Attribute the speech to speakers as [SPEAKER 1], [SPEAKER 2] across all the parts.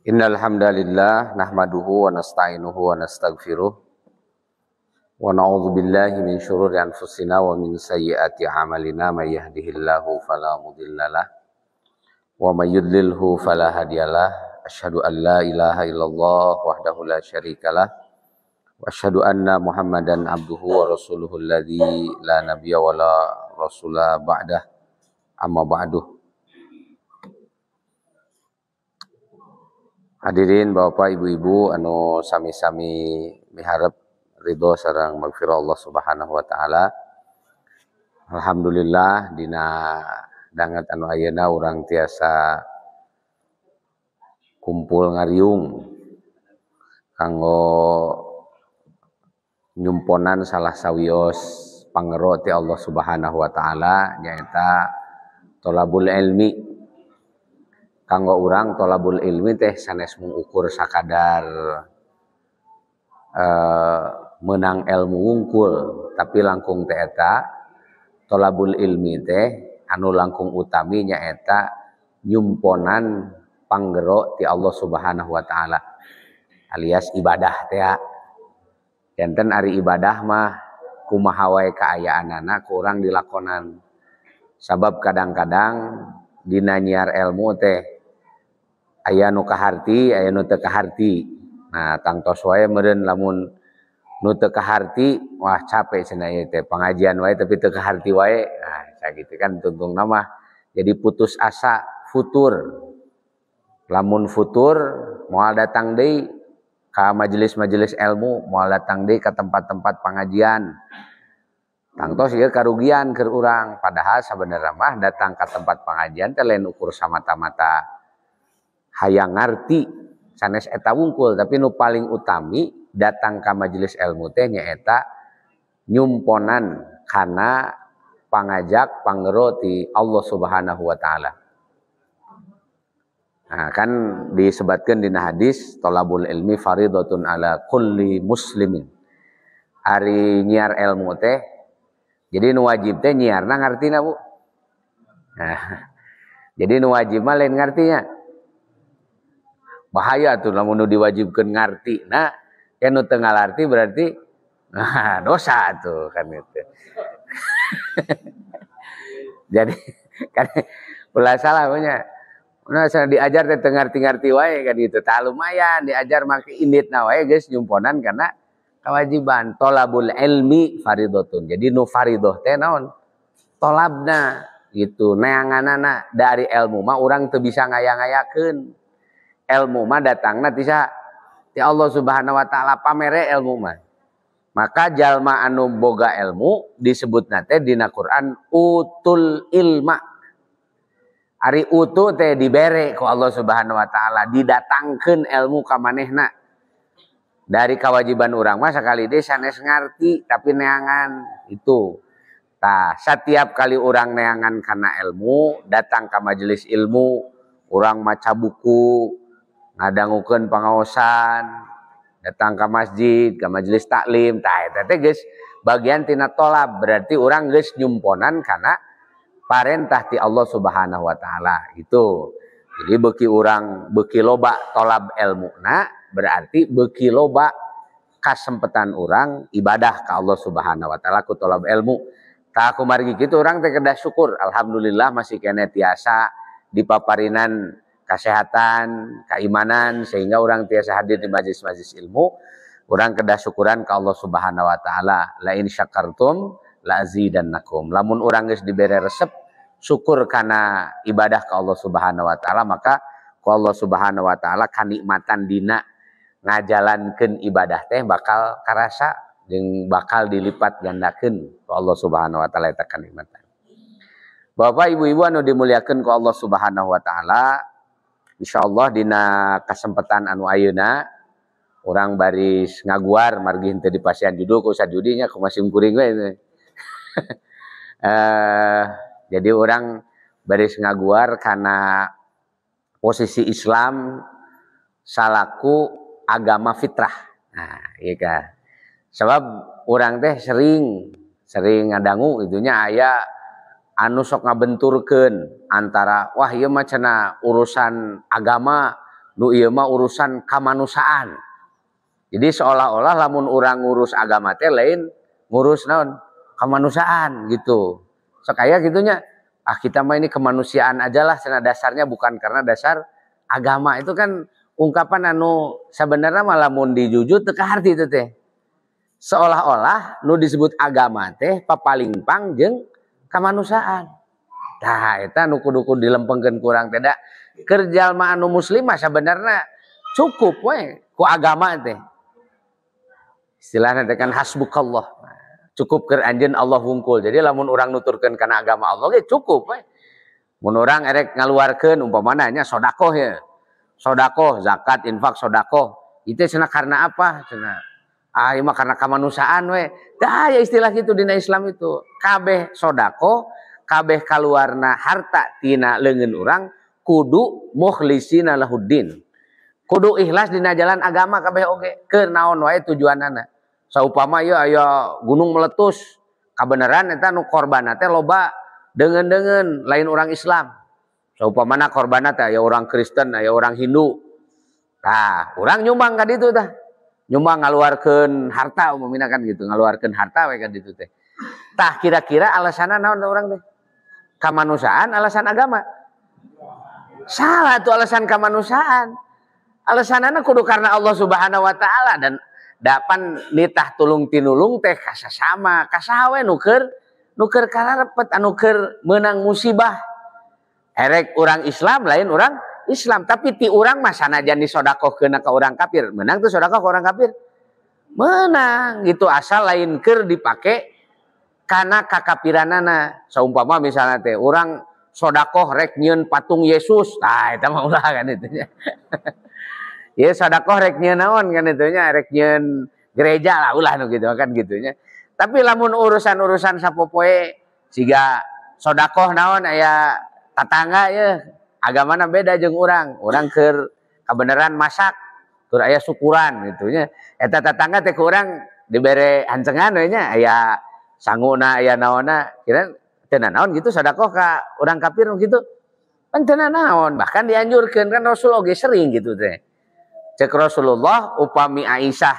[SPEAKER 1] Innal hamdalillah nahmaduhu wa nasta'inuhu wa nastaghfiruh wa na'udzu billahi min syururi anfusina wa min sayyiati a'malina may yahdihillahu fala mudhillalah wa may yudlilhu fala hadiyalah. Asyhadu an la ilaha illallah wahdahu la syarikalah wa asyhadu anna Muhammadan abduhu wa rasuluhu alladzi la nabiyya wa la rasula ba'dah. Amma ba'du. Hadirin Bapak Ibu-ibu anu sami-sami miharep ridho sareng magfirah Allah Subhanahu wa taala. Alhamdulillah dina danget anu ayeuna urang tiasa kumpul ngariung kanggo nyumponan salah sawios pangero ti Allah Subhanahu wa taala nyaeta tholabul ilmi. Kanggo urang tholabul ilmi teh sanes mengukur sakadar menang ilmu wungkul, tapi langkung teh eta tholabul ilmi teh anu langkung utami nyaeta nyumponan panggero ti Allah Subhanahu wa taala alias ibadah teh. Enten ari ibadah mah kumaha wae kaayaanana ku urang dilakonan. Sabab kadang-kadang dina nyiar ilmu teh aya nu kaharti, aya nu teu kaharti. Nah, tangtos wae meureun lamun nu teu kaharti, wah capek cenah ieu teh pengajian wae tapi teu kaharti wae. Nah, sakitu kan tuntungna mah jadi putus asa, futur. Lamun futur moal datang deui ka majelis-majelis ilmu, moal datang deui ka tempat-tempat pengajian. Tangtos ieu karugian keur urang, padahal sabenerna mah datang ka tempat pengajian teh lain ukur samata-mata hayang ngarti sanes eta wungkul, tapi nu paling utami datang ka majelis ilmu teh nyaeta nyumponan kana pangajak panggero ti Allah Subhanahu wa taala. Nah, kan disebutkeun dina hadis tholabul ilmi faridatun ala kulli muslimin. Ari nyiar ilmu teh jadi nu wajib teh nyiarna ngartina, Bu. Nah, jadi nu wajib mah lain ngartinya. Bahaya tuh lamun nu diwajibkeun ngarti. Nah, kan nu teu ngalarti berarti dosa tuh kan itu. Jadi kan ulah salah punya. Nah, diajar teh teu ngarti-ngarti wae kan gitu. Tah lumayan diajar make inditna wae geus nyumponan karena kewajiban tholabul ilmi faridatun. Jadi nu faridoh teh naon? Tholabna gitu. Neanganana dari ilmu mah urang teu bisa ngaya-ngayakeun. Ilmu mah datangna ti Allah Subhanahu wa taala pamere ilmu mah. Maka jalma anu boga ilmu disebutna teh dina Quran utul ilma. Ari utu teh dibere ku Allah Subhanahu wa taala, didatangkeun ilmu ka manehna. Dari kewajiban urang mah sakali deui sanes ngarti tapi neangan itu. Tah, setiap kali urang neangan kana ilmu, datang ka majelis ilmu, urang maca buku, ngadangukeun pangaosan, datang ke masjid, ke majelis taklim, tah eta teh geus bagian tina tholab, berarti urang geus nyumponan kana parentah ti Allah Subhanahu wa taala. Itu. Jadi beuki urang beuki loba tholab ilmuna, berarti beuki loba kasempetan urang ibadah ka Allah Subhanahu wa taala ku tholab ilmu. Tah kumargi kitu urang teh kedah syukur, alhamdulillah masih kene tiasa dipaparinan kesehatan, keimanan sehingga orang tiasa hadir di majlis-majlis ilmu. Orang kedah syukuran ke Allah Subhanahu wa taala. La in syakartum la azidannakum. Lamun urang geus dibere resep syukur kana ibadah ke Allah Subhanahu wa taala, maka ku Allah Subhanahu wa taala kanikmatan dina ngajalankeun ibadah teh bakal karasa jeung bakal dilipat gandakeun ku Allah Subhanahu wa taala eta kanikmatan. Bapak Ibu-ibu anu dimuliakeun ku Allah Subhanahu wa taala, insyaallah dina kesempatan anu ayeuna urang baris ngaguar margi henteu dipasihan judul ku Ustaz Judinya ku masih kuring we. Jadi urang baris ngaguar karena posisi Islam salaku agama fitrah. Nah, iya kan. Sebab urang teh sering ngadangu itunya aya anu sok ngabenturkeun antara wah ieu mah cenah urusan agama nu ieu mah urusan kamanusiaan. Jadi seolah-olah lamun urang ngurus agama teh lain ngurus naon kemanusiaan gitu. Sekaya gitunya, kita mah ini kemanusiaan aja lah, karena dasarnya bukan karena dasar agama. Itu kan ungkapan anu sebenarnya malah mun dijujut teu kaharti itu teh. Seolah-olah nu disebut agama teh papalimpang jeung kemanusiaan. Tah eta nu kudu dilempengkeun kurang teh da keur jalma anu muslim mah sebenarnya cukup we ku agama teh. Istilahnya kan hasbukallah. Cukup keur anjeun Allah wungkul. Jadi lamun urang nuturkeun kana agama Allah ge cukup we. Mun urang erek ngaluarkeun umpamana nya sedekah ya. Sedekah, zakat, infak, sedekah. Itu cenah karena apa? Cenah ieu mah karena kamanusiaan we. Tah ya istilah kitu dina Islam itu. Kabeh sedekah, kabeh kaluarna harta tina leungeun urang kudu mukhlisina lahuddin. Kudu ikhlas dina jalan agama kabeh oge. Keur naon wae tujuanana. Saupama ieu aya gunung meletus, kabeneran eta nu korbanna teh loba deungeun-deungeun lain orang Islam. Saupamana korbanna teh aya orang Kristen, aya orang Hindu. Tah, urang nyumbang ka ditu tah. Nyumbang ngaluarkeun harta umumina kan gitu, ngaluarkeun harta we ka ditu teh. Tah kira-kira alasanna naon urang teh? Kamanusiaan, alasan agama? Salah tuh alasan kamanusiaan. Alasanana kudu karena Allah Subhanahu wa taala dan dapan nitah tulung tinulung teh kasasama, kasaha we nu keur kararepet anu keur meunang musibah. Erek urang Islam lain urang Islam, tapi ti urang mah sanajan disodakohkeun ka urang kafir, meunang tuh sedekah ka urang kafir. Meunang gitu asal lain keur dipake kana kakapiranana. Saumpama misalnya teh urang sedekah rek nyieun patung Yesus. Tah eta mah ulah kan itu nya. Ya sedekah rek nyieun naon kan itu nya, rek nyieun gereja lah ulah nu gitu kan gitunya. Tapi lamun urusan-urusan sapopoe siga sedekah naon aya tatangga ya agamana beda jeung urang. Urang keur kabeneran masak, tur aya syukuran gitu nya. Eta tatangga teh ku urang dibere hancengan we nya aya sanguna aya naonna, kira teu naon gitu sedekah ka urang kafir gitu. Pan teu naon, bahkan dianjurkeun kan Rasul oge sering gitu teh. Cek Rasulullah upami Aisyah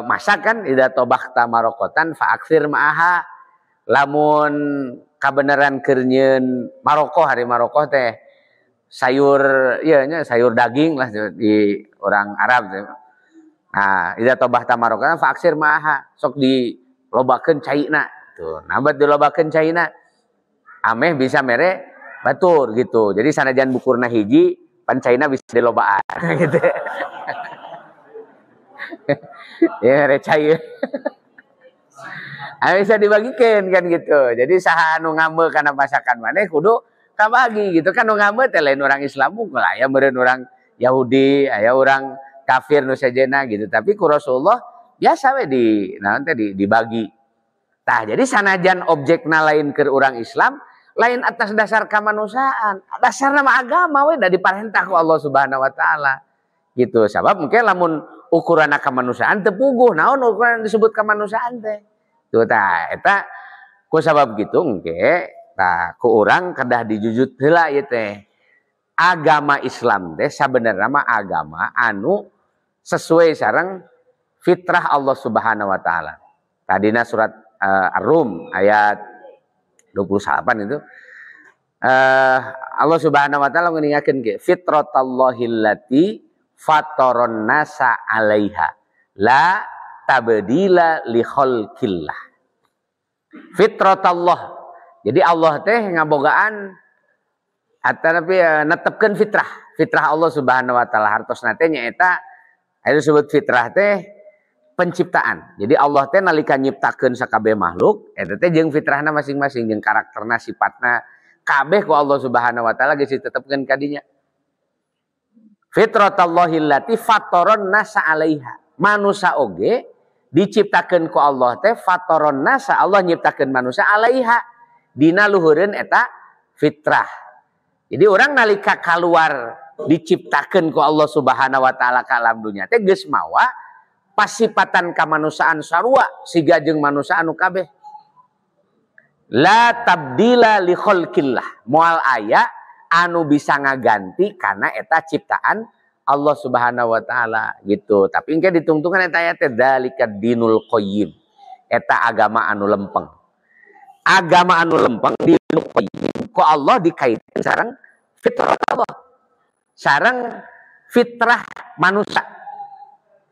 [SPEAKER 1] masak kan idza tabakta marokotan fa aksir ma'aha. Lamun kabeneran keur nyieun maroko hari maroko teh sayur ieu nya sayur daging lah di orang Arab teh. Nah, idza tabakta marokotan fa aksir ma'aha. Sok dilobakeun caina tuh. Nah, bat dilobakeun caina ameh bisa mere batur gitu. Jadi sanajan bukurna hiji pan caina bisa dilobaan gitu. Ya recai. Bisa dibagikeun kan gitu. Jadi saha anu ngambeu kana masakan maneh kudu kabagi gitu kan. Nu ngambeu teh lain orang Islam mungkul aya meureun urang Yahudi, aya urang kafir nu sejenna gitu. Tapi ku Rasulullah biasa we naon teh dibagi. Tah jadi sanajan objekna lain keur urang Islam, lain atas dasar kamanusiaan, dasarna mah agama we da diparentah ku Allah Subhanahu wa taala. Gitu. Sabab mungkin lamun ukuranna kamanusiaan teu puguh, naon ukuran disebut kamanusiaan teh. Tuh tah eta ku sabab kitu engke tah ku urang kedah dijujut heula ieu teh. Agama Islam teh sabenerna mah agama anu sesuai sareng fitrah Allah Subhanahu wa taala. Tadina surat Ar-Rum ayat 28 itu Allah Subhanahu wa taala ngeningakeun ge fitratallahi fataron nasa 'alaiha la tabdila li khalqillah. Fitratallah. Jadi Allah teh ngabogaan tapi netepkeun fitrah Allah Subhanahu wa taala hartosna teh nyaeta aya disebut fitrah teh penciptaan. Jadi Allah teh nalika nyiptakeun sakabeh makhluk eta teh jeung fitrahna masing-masing jeung karakterna sifatna kabeh ku Allah Subhanahu wa taala geus ditetepkeun ka dinya. Fitratallahi allati fataron nasa 'alaiha. Manusia oge diciptakeun ku Allah teh fataron nasa, Allah nyiptakeun manusia 'alaiha dina luhureun eta fitrah. Jadi orang nalika kaluar diciptakeun ku Allah Subhanahu wa taala ka alam dunya teh geus mawa pasipatan kamanusiaan sarua siga jeung manusia anu kabeh. La tabdila li khalqillah. Moal aya anu bisa ngaganti kana eta ciptaan Allah Subhanahu wa taala gitu. Tapi engke ditungtungan eta aya teh dzalika dinul qayyim. Eta agama anu lempeng. Agama anu lempeng dinul qayyim ku Allah dikaitkeun sareng fitrah Allah. Sareng fitrah manusia.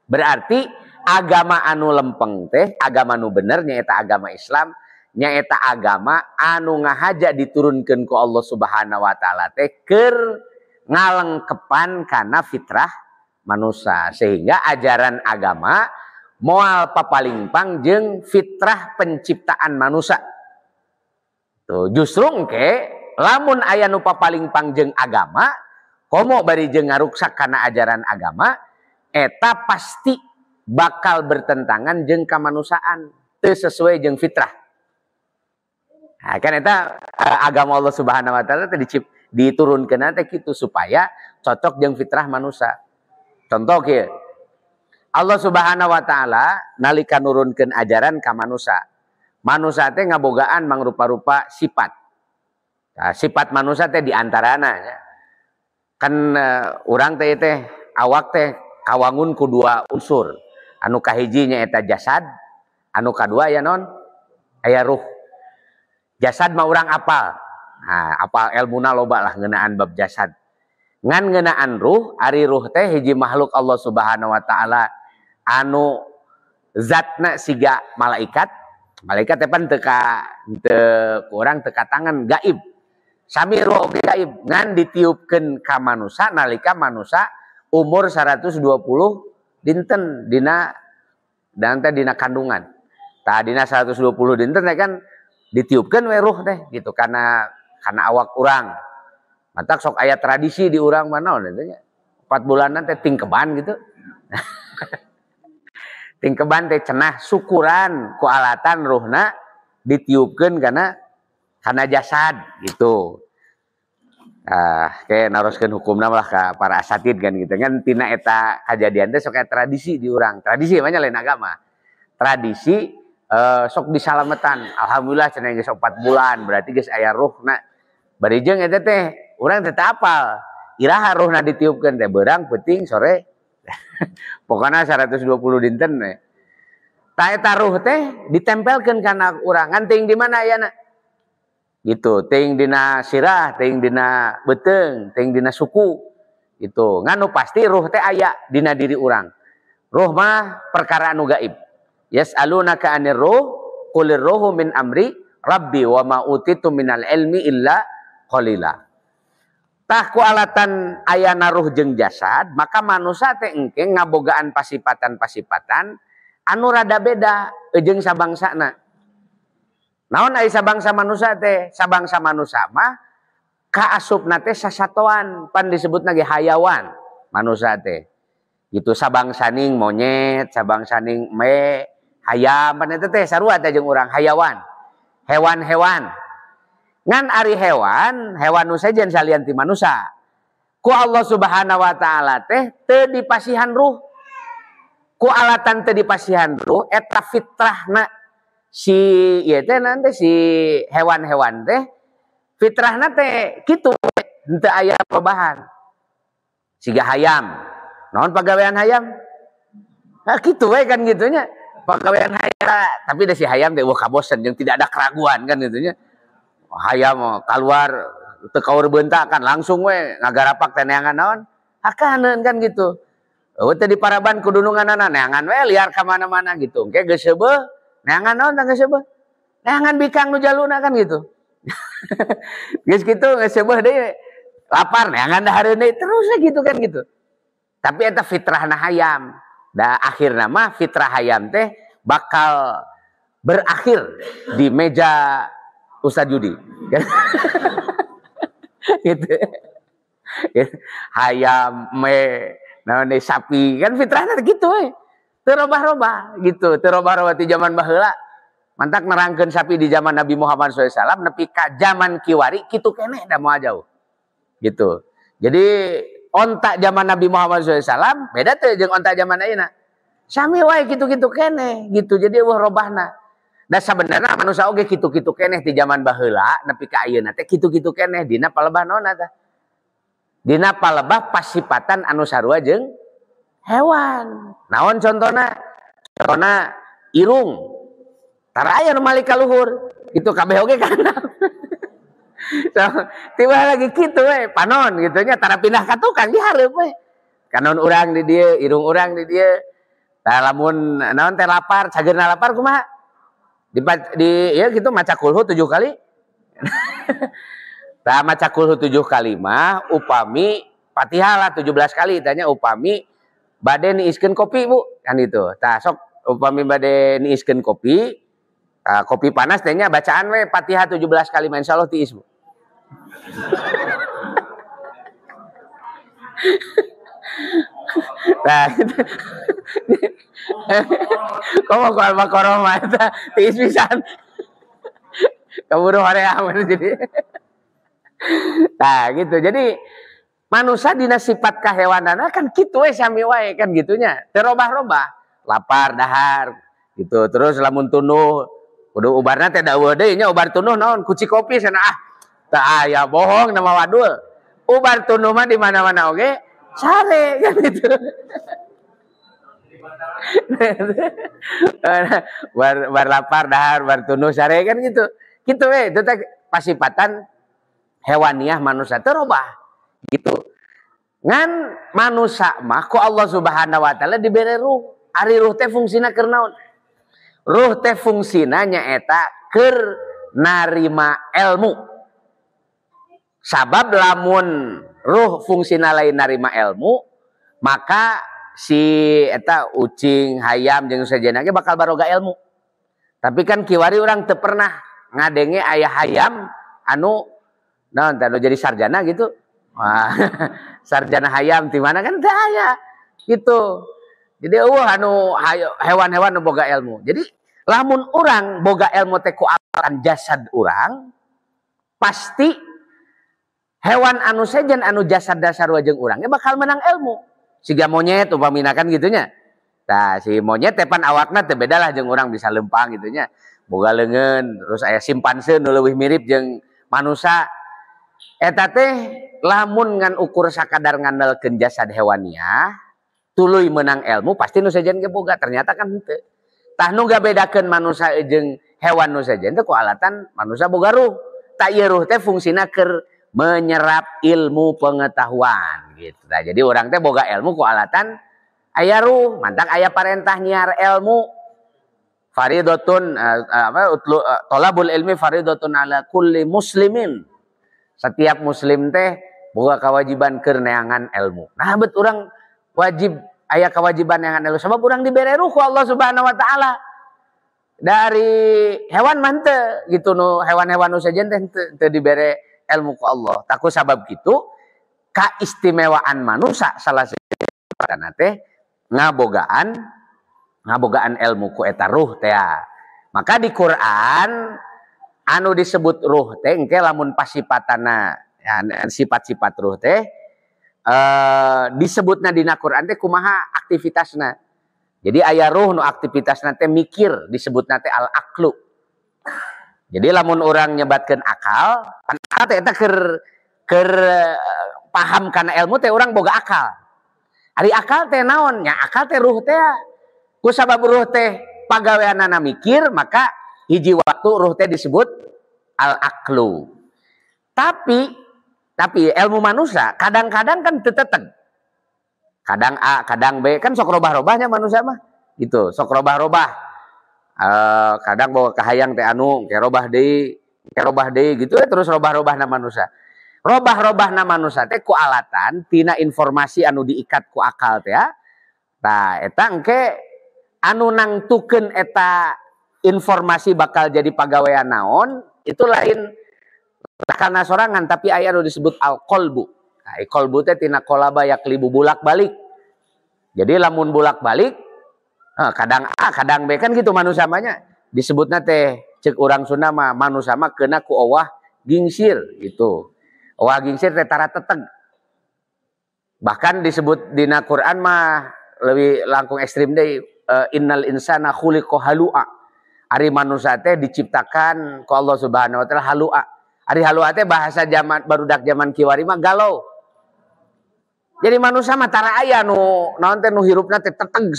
[SPEAKER 1] Berarti agama anu lempeng teh, agama anu bener nyaeta agama Islam, nyaeta agama anu ngahaja diturunkeun ku Allah Subhanahu wa taala teh keur ngalengkepan kana fitrah manusia, sehingga ajaran agama moal papalimpang jeung fitrah penciptaan manusia. Tuh justru engke lamun aya nu papalimpang jeung agama, komo bari jeung ngaruksak kana ajaran agama, eta pasti bakal bertentangan jeung kamanusiaan, teu sesuai jeung fitrah. Nah, kan eta agama Allah Subhanahu wa taala teh diturunkeun teh kitu supaya cocok jeung fitrah manusia. Contoh kieu. Allah Subhanahu wa taala nalika nurunkeun ajaran ka manusia. Manusia teh ngabogaan mangrupa-rupa sifat. Nah, sifat manusia teh diantarana ya. Kan urang teh awak teh kawangun ku dua unsur. Anu kahiji nyaeta jasad, anu kadua ya non aya ruh. Jasad mah urang apal. Nah, apal ilmuna loba lah ngeunaan bab jasad. Ngan ngeunaan ruh, ari ruh teh hiji makhluk Allah Subhanahu wa taala anu zatna siga malaikat. Malaikat teh pan teu urang teu tangan gaib. Sami ruh oge gaib ngan ditiupkeun ka manusia nalika manusia umur 120 dinten dina kandungan. Tah dina 120 dinten kan ditiupkeun we ruh teh gitu karena awak urang. Matak sok aya tradisi di urang mah naon eta nya. 4 bulanan teh tingkeban gitu. Tingkeban teh cenah syukuran ku alatan ruhna ditiupkeun kana jasad gitu. Kayak naroskeun hukumna lah ka para asatid kan gitu kan tina eta kajadian teh sok aya tradisi di urang. Tradisi mah lain agama. Tradisi sok disalametan. Alhamdulillah cenah geus 4 bulan berarti geus aya ruhna. Bari jeung eta teh urang teh teu apal. Iraha ruhna ditiupkeun teh beurang peuting sore. Pokona 120 dinten we. Tah eta ruh teh ditempelkeun kana urang. Ngan teuing di mana ayana? Gitu, teuing dina sirah, teuing dina beuteung, teuing dina suku. Gitu. Ngan nu pasti ruh teh aya dina diri urang. Ruh mah perkara anu gaib. Yas'alunaka 'anir ruh, qulir ruhu min amri rabbi wa ma utitu minal ilmi illa qalila. Tah ku alatan ayana ruh jeung jasad, maka manusia teh engke ngabogaan pasipatan-pasipatan anu rada beda jeung sabangsana. Naon aya sabangsa manusia teh? Sabangsa manusia mah kaasupna teh sasatoan, pan disebutna ge hayawan manusia teh. Gitu sabangsaning monyet, sabangsaning me, hayam, pan eta teh sarua teh jeung urang hayawan. Hewan-hewan. Ngan ari hewan nu sejen salian ti manusia. Ku Allah Subhanahu wa taala teh teu dipasihan ruh. Ku alatan teu dipasihan ruh eta fitrahna si ieu teh nanti si hewan-hewan teh fitrahna teh kitu henteu aya perubahan. Siga hayam. Naon pagawean hayam? Nah kitu we kan gitunya. Pagawean hayam tapi da si hayam teh wah kabosen jeung tidak ada keraguan kan gitunya. Hayam keluar teu kaur beuntakan langsung we ngagarapak teh neangan naon? Hakaneun kan gitu. Eueuh teh di paraban kudununganana neangan we liar ka mana-mana gitu. Engke geus seubeuh neangan naon tah geus seubeuh? Neangan bikang nu jaluna kan gitu. Geus kitu geus seubeuh deui lapar neangan dahareun deui terus gitu kan gitu. Tapi eta fitrahna hayam. Da akhirna mah fitrah hayam teh bakal berakhir di meja Ustaz Judi. Gitu. Hayam me naon sapi kan fitrahna gitu we. Teu robah-robah gitu, teu robah-robah ti zaman baheula. Mantak nerangkeun sapi di zaman Nabi Muhammad SAW nepi ka zaman kiwari kitu keneh da moal jauh. Gitu. Jadi onta zaman Nabi Muhammad SAW beda teh jeung onta zaman ayeuna. Sami wae kitu-kitu keneh gitu. Jadi eueuh robahna. Da sabenerna manusia oge kitu-kitu keneh di zaman baheula nepi ka ayeuna teh kitu-kitu keneh dina palebah naon eta? Dina palebah pasipatan anu sarua jeung hewan. Naon contohna? Contohna irung. Tara aya nu malika luhur. Itu kabeh oge kana. So, tiba lagi kitu we, panon gitu nya tara pindah ka tukang di hareup we. Kanon urang di dieu, irung urang di dieu. Tah lamun naon teh lapar, cageurna lapar kumaha? Di ya gitu maca kulhu 7 kali. Tah maca kulhu 7 kali mah upami Fatihah lah 17 kali tanya upami bade niiskeun kopi Bu kan itu. Tah sok upami bade niiskeun kopi, kopi panas teh nya bacaan we Fatihah 17 kali insyaallah tiis Bu. Nah, gitu. Komo ku Al-Baqarah mah eta tiis pisan. Kaburu hoream jadi. Nah, gitu. Jadi manusia dina sifat kahewanana kan kitu we sami wae kan gitunya. Teu robah-robah, lapar, dahar gitu. Terus lamun tunuh kudu ubarna teh daeuh deui nya ubar tunuh naon kuci kopi cenah ah. Teu aya bohong nama wadul. Ubar tunuh mah di mana-mana oge sare kan gitu. bar lapar dahar bar tunuh sare kan gitu. Gitu we itu teh pasipatan hewaniah manusia teu robah gitu. Ngan manusia mah ku Allah Subhanahu wa taala dibere ruh. Ari ruh teh fungsina keur naon? Ruh teh fungsina nyaeta keur narima ilmu. Sabab lamun ruh fungsina lain narima ilmu, maka si eta ucing, hayam jeung sajenna ge bakal baroga ilmu. Tapi kan kiwari urang teu pernah ngadenge aya hayam anu naon teh jadi sarjana gitu. Wah, sarjana hayam di mana kan teu aya gitu. Jadi anu hewan-hewan nu boga ilmu. Jadi lamun urang boga ilmu teh ku akan jasad urang, pasti hewan anu sejen anu jasad dasar wajeng urang ge bakal menang ilmu. Siga monyet upamina kan gitunya. Tah si monyet teh pan awakna teu beda lah jeung urang bisa lempang gitunya. Boga leungeun, terus aya simpanse nu leuwih mirip jeung manusia. Eta teh lamun ngan ukur sakadar ngandalkeun jasad hewaniah, tuluy menang ilmu pasti nu sejen ge boga. Ternyata kan henteu. Tah nu gabedakeun manusia jeung hewan nu sejen teh ku alatan manusia boga ruh. Tak ieu ruh teh fungsina keur menyerap ilmu pengetahuan gitu. Nah, jadi orang teh boga ilmu ku alatan aya ruh, mantak aya parentah nyiar ilmu. Faridatun thalabul ilmi faridatun ala kulli muslimin. Setiap muslim teh boga kewajiban keur neangan ilmu. Nah, bet urang wajib aya kewajiban neangan ilmu sebab urang dibere ruh ku Allah Subhanahu wa taala. Dari hewan mah teu gitu nu hewan-hewan nu sajen teh teu dibere ilmu ku Allah. Taku sabab gitu kaistimewaan manusia salah satu teh ngabogaan ilmu ku eta ruh teh. Maka di Quran anu disebut ruh teh engke lamun pasipatana ya, sifat-sifat ruh teh disebutna dina Quran teh kumaha aktivitasna. Jadi aya ruh nu aktivitasna teh mikir disebutna teh al-aqlu. Jadi lamun orang nyebatkeun akal, akal teh eta keur paham kana ilmu teh orang boga akal. Ari akal teh naon? Nya akal teh ruh teh. Ku sabab ruh teh pagaweanana mikir, maka hiji waktu ruh teh disebut al-aqlu. Tapi ilmu manusia kadang-kadang kan teu teteg. Kadang A, kadang B, kan sok robah-robahnya manusia mah. Gitu, sok robah-robah. Kadang bawa kahayang teh anu ke robah deui gitu terus robah-robahna manusia. Robah-robahna manusia teh ku alatan tina informasi anu diikat ku akal teh ya. Tah eta engke anu nangtukeun eta informasi bakal jadi pagawean naon itu lain karena sorangan tapi aya anu disebut al-qalbu. Nah, qalbu teh tina qalaba yaklibu bulak-balik. Jadi lamun bulak-balik kadang A, kadang B kan gitu manusia mahnya disebutna teh cek urang Sunda mah manusia mah keuna ku owah gingsir gitu. Owah gingsir teh tara teteg. Bahkan disebut dina Quran mah lebih langkung ekstrim deui innal insana khuliqa halu'a. Ari manusia teh diciptakan ku Allah Subhanahu wa taala halu'a. Ari halu'a teh bahasa zaman barudak zaman kiwari mah galau. Jadi manusia mah tara aya nu naon teh nu hirupna teh teteg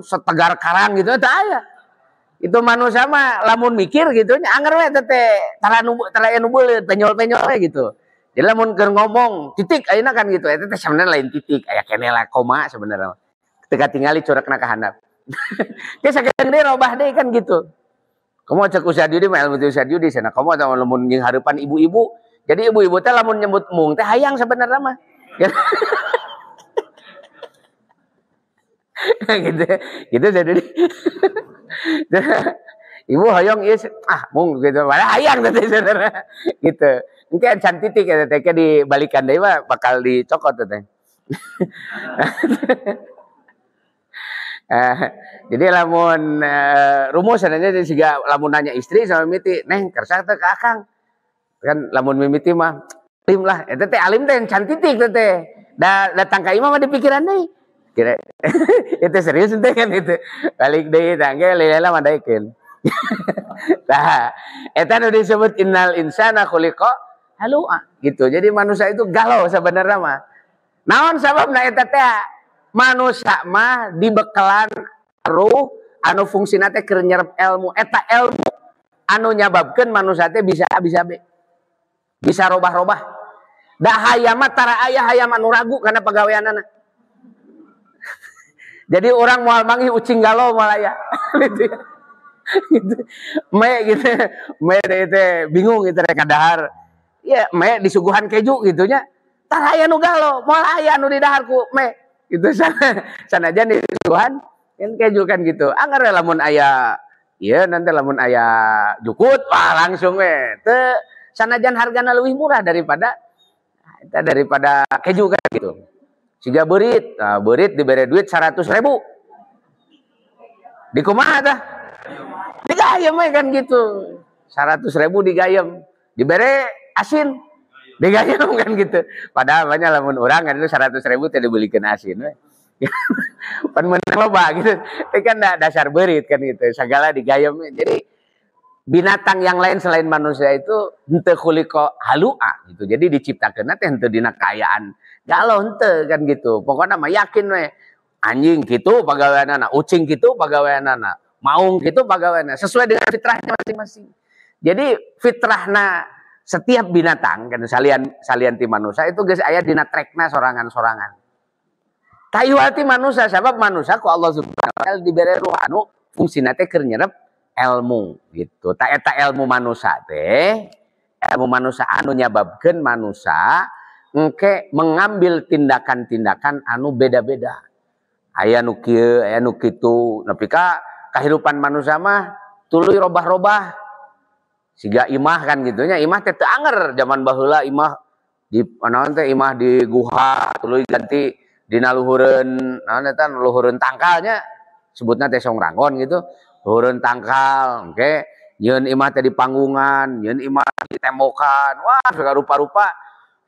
[SPEAKER 1] setegar karang gitu teh aya. Itu manusia mah lamun mikir gitu nya anger we teh tara aya nu beuleut penyol-penyol we gitu. Jadi lamun keur ngomong titik ayeuna kan gitu eta teh sebenarnya lain titik aya keneh lah koma sebenarnya. Ketika tingali corekna ka handap. Geus sakedeung deui robah deui kan gitu. Kamu cek usaha judi mah ilmu usaha judi sana. Kamu ada lamun jeung hareupan ibu-ibu. Jadi ibu-ibu teh lamun nyebut mung teh hayang sebenarnya mah. gitu gitu jadi ibu hoyong is mung gitu malah hayang teh saudara gitu mungkin can titik ya teh dibalikan deui mah bakal dicokot teh. Jadi lamun rumus sebenarnya siga lamun nanya istri sama mimiti neng kersa teh ka akang kan lamun mimiti mah alim lah eta teh alim teh can titik teh datang ka imah mah di pikiran deui kira itu serius ente kan itu balik deui tangge lelela mandaikeun. Tah eta nu disebut innal insana khuliqa halu'a gitu. Jadi manusia itu galau sebenarnya mah. Naon sababna eta teh? Manusia mah dibekalan ruh anu fungsina teh keur nyerep ilmu. Eta ilmu anu nyababkeun manusia teh bisa bisa robah-robah. Da hayam mah tara aya hayam anu ragu kana pagaweanana. Jadi orang moal manggih ucing galau malah ya. Gitu. Gitu. Me itu bingung gitu rek kadahar. Ya, me disuguhan keju gitunya. Tar aya nu galau, moal aya nu di daharku me. Gitu sanajan disuguhan kan keju kan gitu. Anggar lamun aya ieu nanti lamun aya jukut wah langsung we. Teu sanajan hargana leuwih murah daripada keju kan gitu. Siga beurit, beurit dibere duit 100.000. Di kumaha tah? Digayem we kan gitu. 100.000 digayem. Dibere asin. Digayem kan gitu. Padahal banyak lamun urang kan itu 100.000 teh dibelikeun asin we. Pan menang loba gitu. Tapi kan dasar beurit kan gitu. Sagala digayem. Jadi binatang yang lain selain manusia itu henteu khuliqa halu'a gitu. Jadi diciptakeunna teh henteu dina kaayaan galau henteu kan gitu. Pokoknya mah yakin we anjing gitu pagaweanana, ucing gitu pagaweanana, maung gitu pagaweanana sesuai dengan fitrahnya masing-masing. Jadi fitrahna setiap binatang kan salian ti manusia itu geus aya dina trekna sorangan-sorangan. Tayual ti manusia sabab manusia ku Allah Subhanahu wa taala dibere ruh anu fungsina teh keur nyerep ilmu gitu. Ta eta ilmu manusia teh ilmu manusia anu nyababkeun manusia engke mengambil tindakan-tindakan anu beda-beda. Aya nu kieu, aya nu kitu. Nepi ka kahirupan manusia mah tuluy robah-robah. Siga imah kan gitu nya. Imah teh teu anger zaman baheula imah di naon teh imah di guha tuluy ganti dina luhureun naon eta luhureun tangkalnya sebutna teh songrangon gitu. Luhureun tangkal, engke nyieun imah teh di panggungan, nyieun imah di tembokan. Wah, segala rupa-rupa.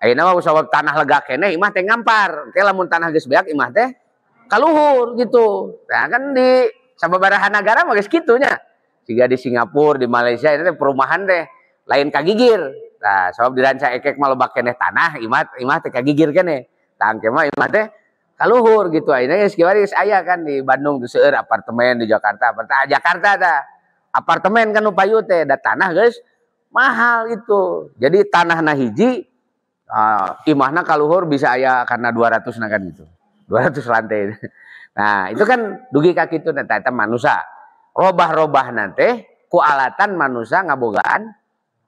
[SPEAKER 1] Ayeuna mah sabab tanah lega keneh imah teh ngampar. Engke lamun tanah geus beak imah teh kaluhur gitu. Nah kan di sababaraha negara mah geus kitu nya. Siga di Singapura, di Malaysia itu perumahan teh lain kagigir. Nah, sabab di ranca ekek mah loba keneh tanah, imah teh kagigir keneh. Tah engke mah imah teh kaluhur gitu. Ayeuna geus kieu geus aya kan di Bandung tuh seueur apartemen di Jakarta. Jakarta tah apartemen kan nu payu teh da tanah geus mahal itu. Jadi tanahna hiji imahna kaluhur bisa aya karena 200 na kan gitu. 200 lantai. Nah, itu kan dugi ka kitu eta manusia. Robah-robah teh ku alatan manusia ngabogaan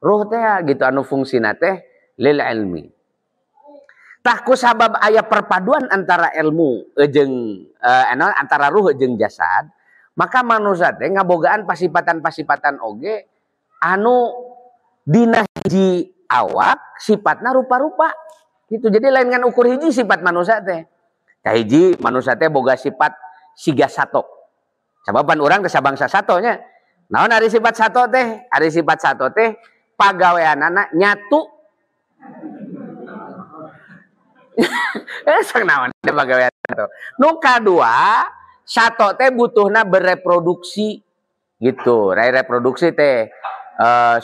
[SPEAKER 1] ruh teh gitu anu fungsina teh lil ilmi. Tah ku sabab aya perpaduan antara ilmu jeung antara ruh jeung jasad, maka manusia teh ngabogaan pasipatan-pasipatan oge anu dina hiji awak sifatna rupa-rupa. Gitu. Jadi lain ngan ukur hiji sifat manusia teh. Kahiji manusia teh boga sifat siga sato. Sababan urang teh sabangsa sato nya. Naon ari sifat sato teh? Ari sifat sato teh pagaweanana nyatu. Sang naon teh pagawean sato. Nu kadua, sato teh butuhna bereproduksi gitu. Reproduksi teh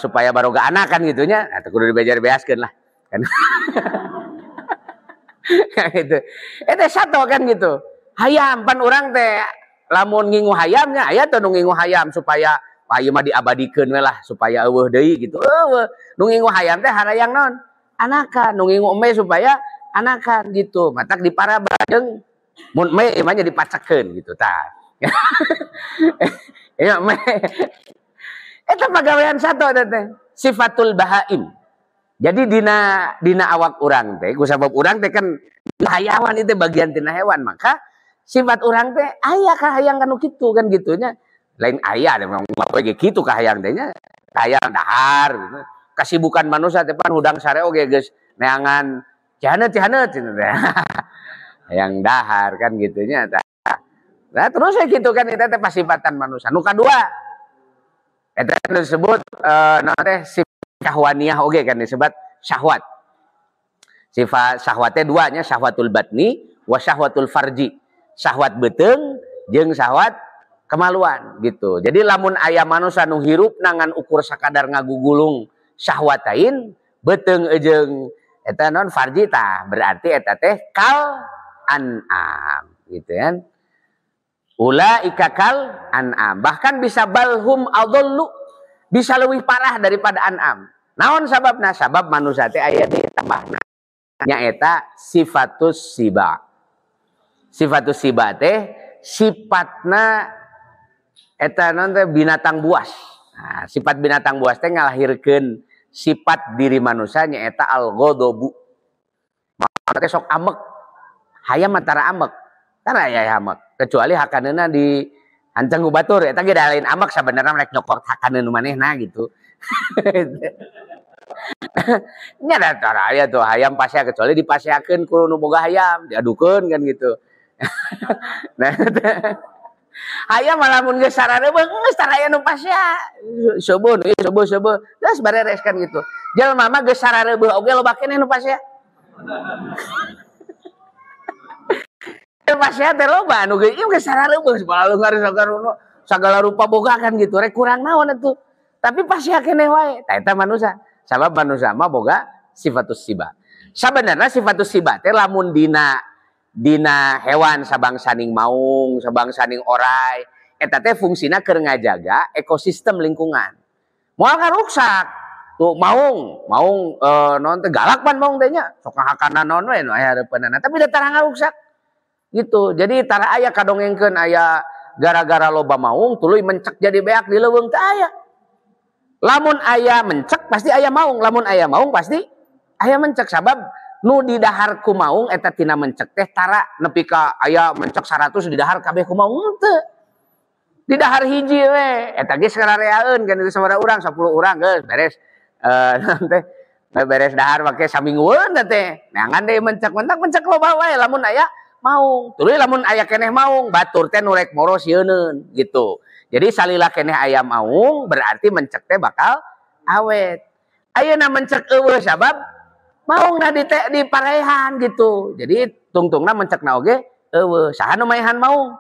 [SPEAKER 1] supaya baroga anak kan gitunya. Atuh kudu dibejar beaskeun lah. Kan. Gitu. Itu satu kan gitu. Hayam pan orang teh lamun ngingu hayamnya aya teh nu ngingu hayam supaya ieu mah diabadikeun we lah supaya eueuh deui gitu. Eueuh. Nu ngingu hayam teh harayang naon? Anakan. Nu ngingu eme supaya anakan gitu. Matak diparabajeung mun eme ieu mah nya dipacekeun gitu tah. Ya eme. Eta pagawean satu teh. Sifatul bahaim. Jadi dina awak urang teh, kusabab urang teh kan hayawan itu bagian tina hewan, maka sifat urang teh aya kahayang kanu kitu kan gitunya. Lain aya memang we kitu kahayang teh nya. Kahayang dahar gitu. Kasibukan manusia teh pan hudang sare oge geus neangan cihaneut gitu teh. Hayang dahar kan gitunya tah. Nah terus ya gitu kan eta teh pasifatan manusia. Nu kadua eta disebut naon teh syahwaniyah oge kan disebut syahwat. Sifat syahwatnya duanya syahwatul batni wa syahwatul farji. Syahwat beuteung jeung syahwat kemaluan gitu. Jadi lamun aya manusia nu hirup nangan ukur sakadar ngagugulung syahwatain beuteung jeung eta non farji tah berarti eta teh kal an'am gitu kan. Ulaika kal an'am bahkan bisa balhum adallu bisa lebih parah daripada an'am. Naon sababna? Sabab manusia teh aya di tambahna nyaeta sifatus siba. Sifatus siba teh sifatna eta naon teh binatang buas. Nah, sifat binatang buas teh ngalahirkeun sifat diri manusia nyaeta al-ghadabu. Maka teh sok amek. Hayam mah tara amek. Tara aya amek. Kecuali hakaneuna di hancang ku batur eta ge da lain amek sabenerna rek nyokot hakaneun manehna gitu. Nya da cara aya tuh hayam pasea kecuali dipaseakeun ku nu boga hayam, diadukeun kan gitu. Nah, hayam lamun geus sarareubeung geus tara aya nu pasea. Seubeun ieu seubeun geus bareres kan gitu. Jelema mah geus sarareubeung oge loba keneh nu pasea. Pasea teh loba anu geus ieu geus sarareubeung sabalaluhar sagala rupa boga kan gitu. Rek kurang naon atuh. Tapi pasea keneh wae. Tah eta manusia. Sabab manusia mah boga sifatus siba. Sabenerna sifatus siba teh lamun dina hewan sabangsaning maung, sabangsaning orai, eta teh fungsina keur ngajaga ekosistem lingkungan. Moal karuksak. Tuh maung naon teh galak pan maung teh nya. Sok ngahakana naon we nu aya hareupeunana, tapi da tara ngaruksak. Gitu. Jadi tara aya kadongengkeun aya gara-gara loba maung tuluy mencek jadi beak di leuweung teh aya. Lamun aya mencek pasti aya maung, lamun aya maung pasti aya mencek sabab nu di dahar ku maung eta tina mencek teh tara nepi ka aya mencek 100 di dahar kabeh ku maung teu. Di dahar hiji we eta ge sarareaeun kan itu sabaraha urang 10 urang geus beres teh beres dahar make saminggueun teh. Neangan deui mencek loba wae lamun aya maung. Tuluy lamun aya keneh maung batur teh nu rek moro sieuneuun gitu. Jadi salila keneh aya maung berarti mencek teh bakal awet. Ayeuna mencek eueuh sabab maungna di parehan gitu. Jadi tungtungna mencekna oge eueuh. Saha nu maehan maung?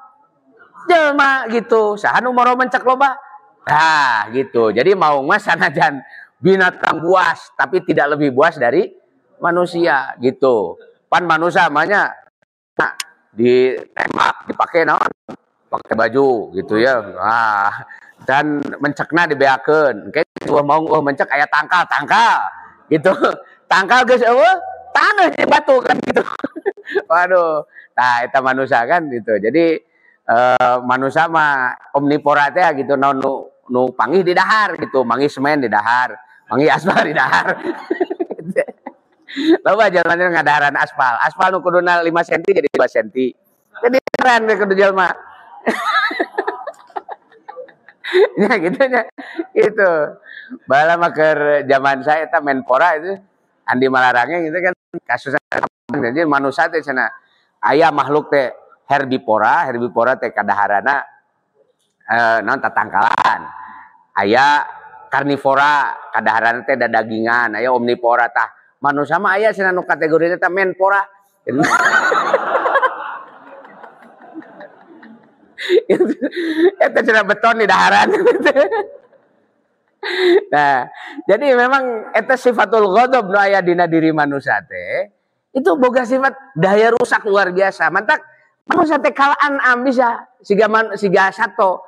[SPEAKER 1] Jelema gitu. Saha nu moro mencek loba? Nah, gitu. Jadi maung mah sanajan binatang buas tapi tidak lebih buas dari manusia gitu. Pan manusia namanya ditembak, dipakai naon? Pakai baju gitu ya. Nah, dan mencekna dibeakeun. Engke dua maung mencek aya tangkal gitu. Tangkal geus eueuh, taneuh di batu kan gitu. Waduh. Nah, eta manusia kan gitu. Jadi manusia mah omnivora teh gitu naon nu panggih di dahar gitu, manggih semen di dahar, manggih aspal di dahar. Loba jalan ngadaharan aspal. Aspal nu kuduna 5 cm jadi 2 cm. Jadi keren we kudu jelema. Ya gitu nya. Gitu. Bala mah keur zaman saya eta Menpora itu Andi Malarangnya gitu kan kasusnya jadi manusia teh cenah aya makhluk teh herbivora teh kadaharana naon tatangkalan. Aya karnivora kadaharana teh dadagingan, aya omnivora tah. Manusia mah aya cenah nu kategorina teh menpora. Eta cenah beton di daharan. Nah, jadi memang eta sifatul ghadab nu aya dina diri manusia teh Itu boga sifat daya rusak luar biasa. Mantak manusia teh kalaan bisa siga sato,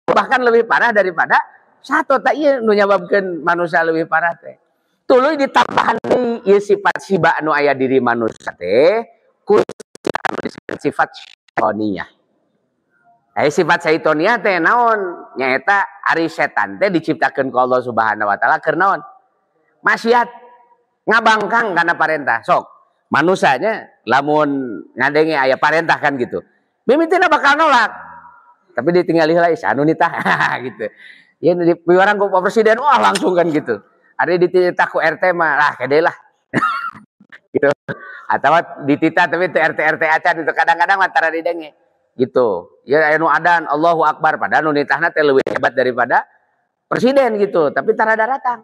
[SPEAKER 1] bahkan lebih parah daripada sato. Tak iya nu nyababkeun manusia lebih parah teh. Tuluy ditambahan deui ieu sifat siba anu aya diri manusia teh ku sifat syaitoniyah. Sifat syaitoniyah teh naon? Nyaeta ari setan teh diciptakeun ku Allah Subhanahu wa taala keur naon? Maksiat, ngabangkang karena parentah. Sok manusanya lamun ngadenge aya parentah kan gitu, mimitina bakal nolak, tapi ditinggali heula anu nitah gitu ya, dipiwarang ku presiden wah langsung kan gitu. Ada dititah ku RT mah lah kede lah gitu, atau dititah tapi itu RT acan itu kadang-kadang antara didenge gitu ya, anu adan Allahu Akbar padahal nu nitahna teh leuwih hebat daripada presiden gitu, tapi tarada datang.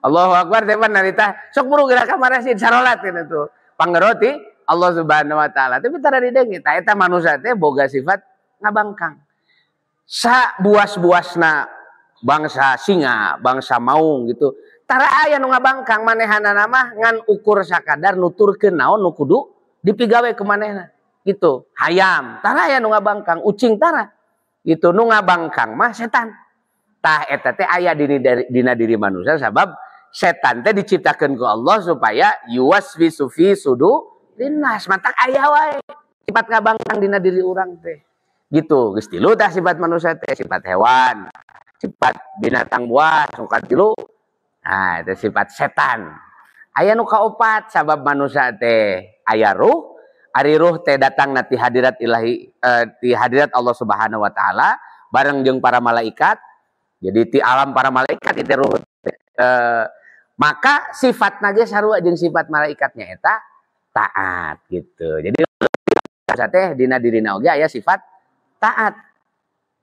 [SPEAKER 1] Allahu Akbar teh narita sok buru gerak ka masjid sarolat kan itu pangeroti Allah Subhanahu wa taala, tapi tara didengi tah eta manusia teh boga sifat ngabangkang. Sa buas-buasna bangsa singa, bangsa maung gitu, tara aya nu ngabangkang manehanana mah ngan ukur sakadar nuturkeun naon nu kudu dipigawe ku manehna gitu. Hayam tara aya nu ngabangkang, ucing tara gitu, nu ngabangkang mah setan. Tah eta teh aya dina diri manusia sabab setan teh diciptakeun ku Allah supaya yuwaswisu fi sudurinnas, matak aya wae sifat ngabangkang dina diri urang teh gitu. Geus tilu tah sifat manusia teh, sifat hewan, sifat binatang buas, nu katilu nah itu sifat setan. Aya nu kaopat sabab manusia teh aya ruh, ari ruh teh datang ti hadirat ilahi, ti hadirat Allah Subhanahu wa taala bareng jeung para malaikat. Jadi ti alam para malaikat itu ruh. Maka sifat ge sarua jeung sifat malaikatnya eta taat gitu. Jadi teh dina dirina oge aya sifat taat.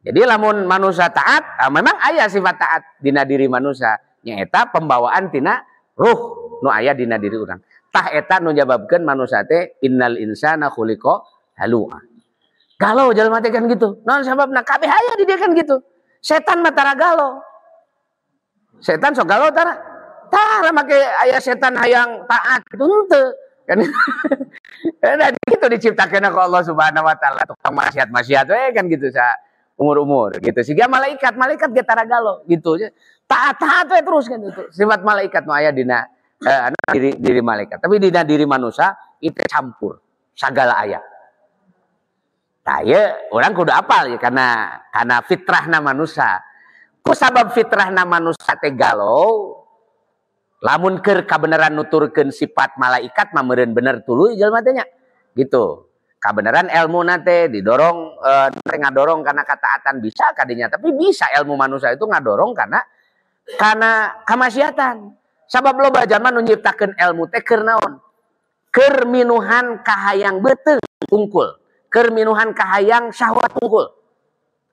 [SPEAKER 1] Jadi lamun manusia taat, memang aya sifat taat dina diri manusia nyaeta pembawaan tina ruh nu aya dina diri urang. Tah eta nu nyababkeun manusia teh innal insana khuliqa halua. Galau jalma teh kan gitu. Naon sababna? Kabeh aya di dia kan gitu. Setan mah tara galau. Setan sok galau tara. Tara make aya setan hayang taat itu henteu. Kan dan itu diciptakeun ku Allah Subhanahu wa taala tukang maksiat-maksiat we kan gitu sa umur-umur gitu. Siga malaikat ge tara galau gitu. Taat-taat we terus kan itu. Sifat malaikat nu aya dina diri malaikat. Tapi dina diri manusia itu campur sagala aya. Nah, ya, orang kudu apal ya karena fitrahna manusia. Ku sabab fitrahna manusia teh galau. Lamun keur kabeneran nuturkeun sifat malaikat mah meureun bener tuluy jelema teh nya. Gitu. Kabeneran ilmu teh didorong ngadorong karena ketaatan bisa kadinya, tapi bisa ilmu manusia itu ngadorong karena kamaksiatan. Sabab loba zaman nu nyiptakeun ilmu teh keur naon? Keur minuhan kahayang beuteung tungkul. Kerminuhan kahayang syahwat unggul.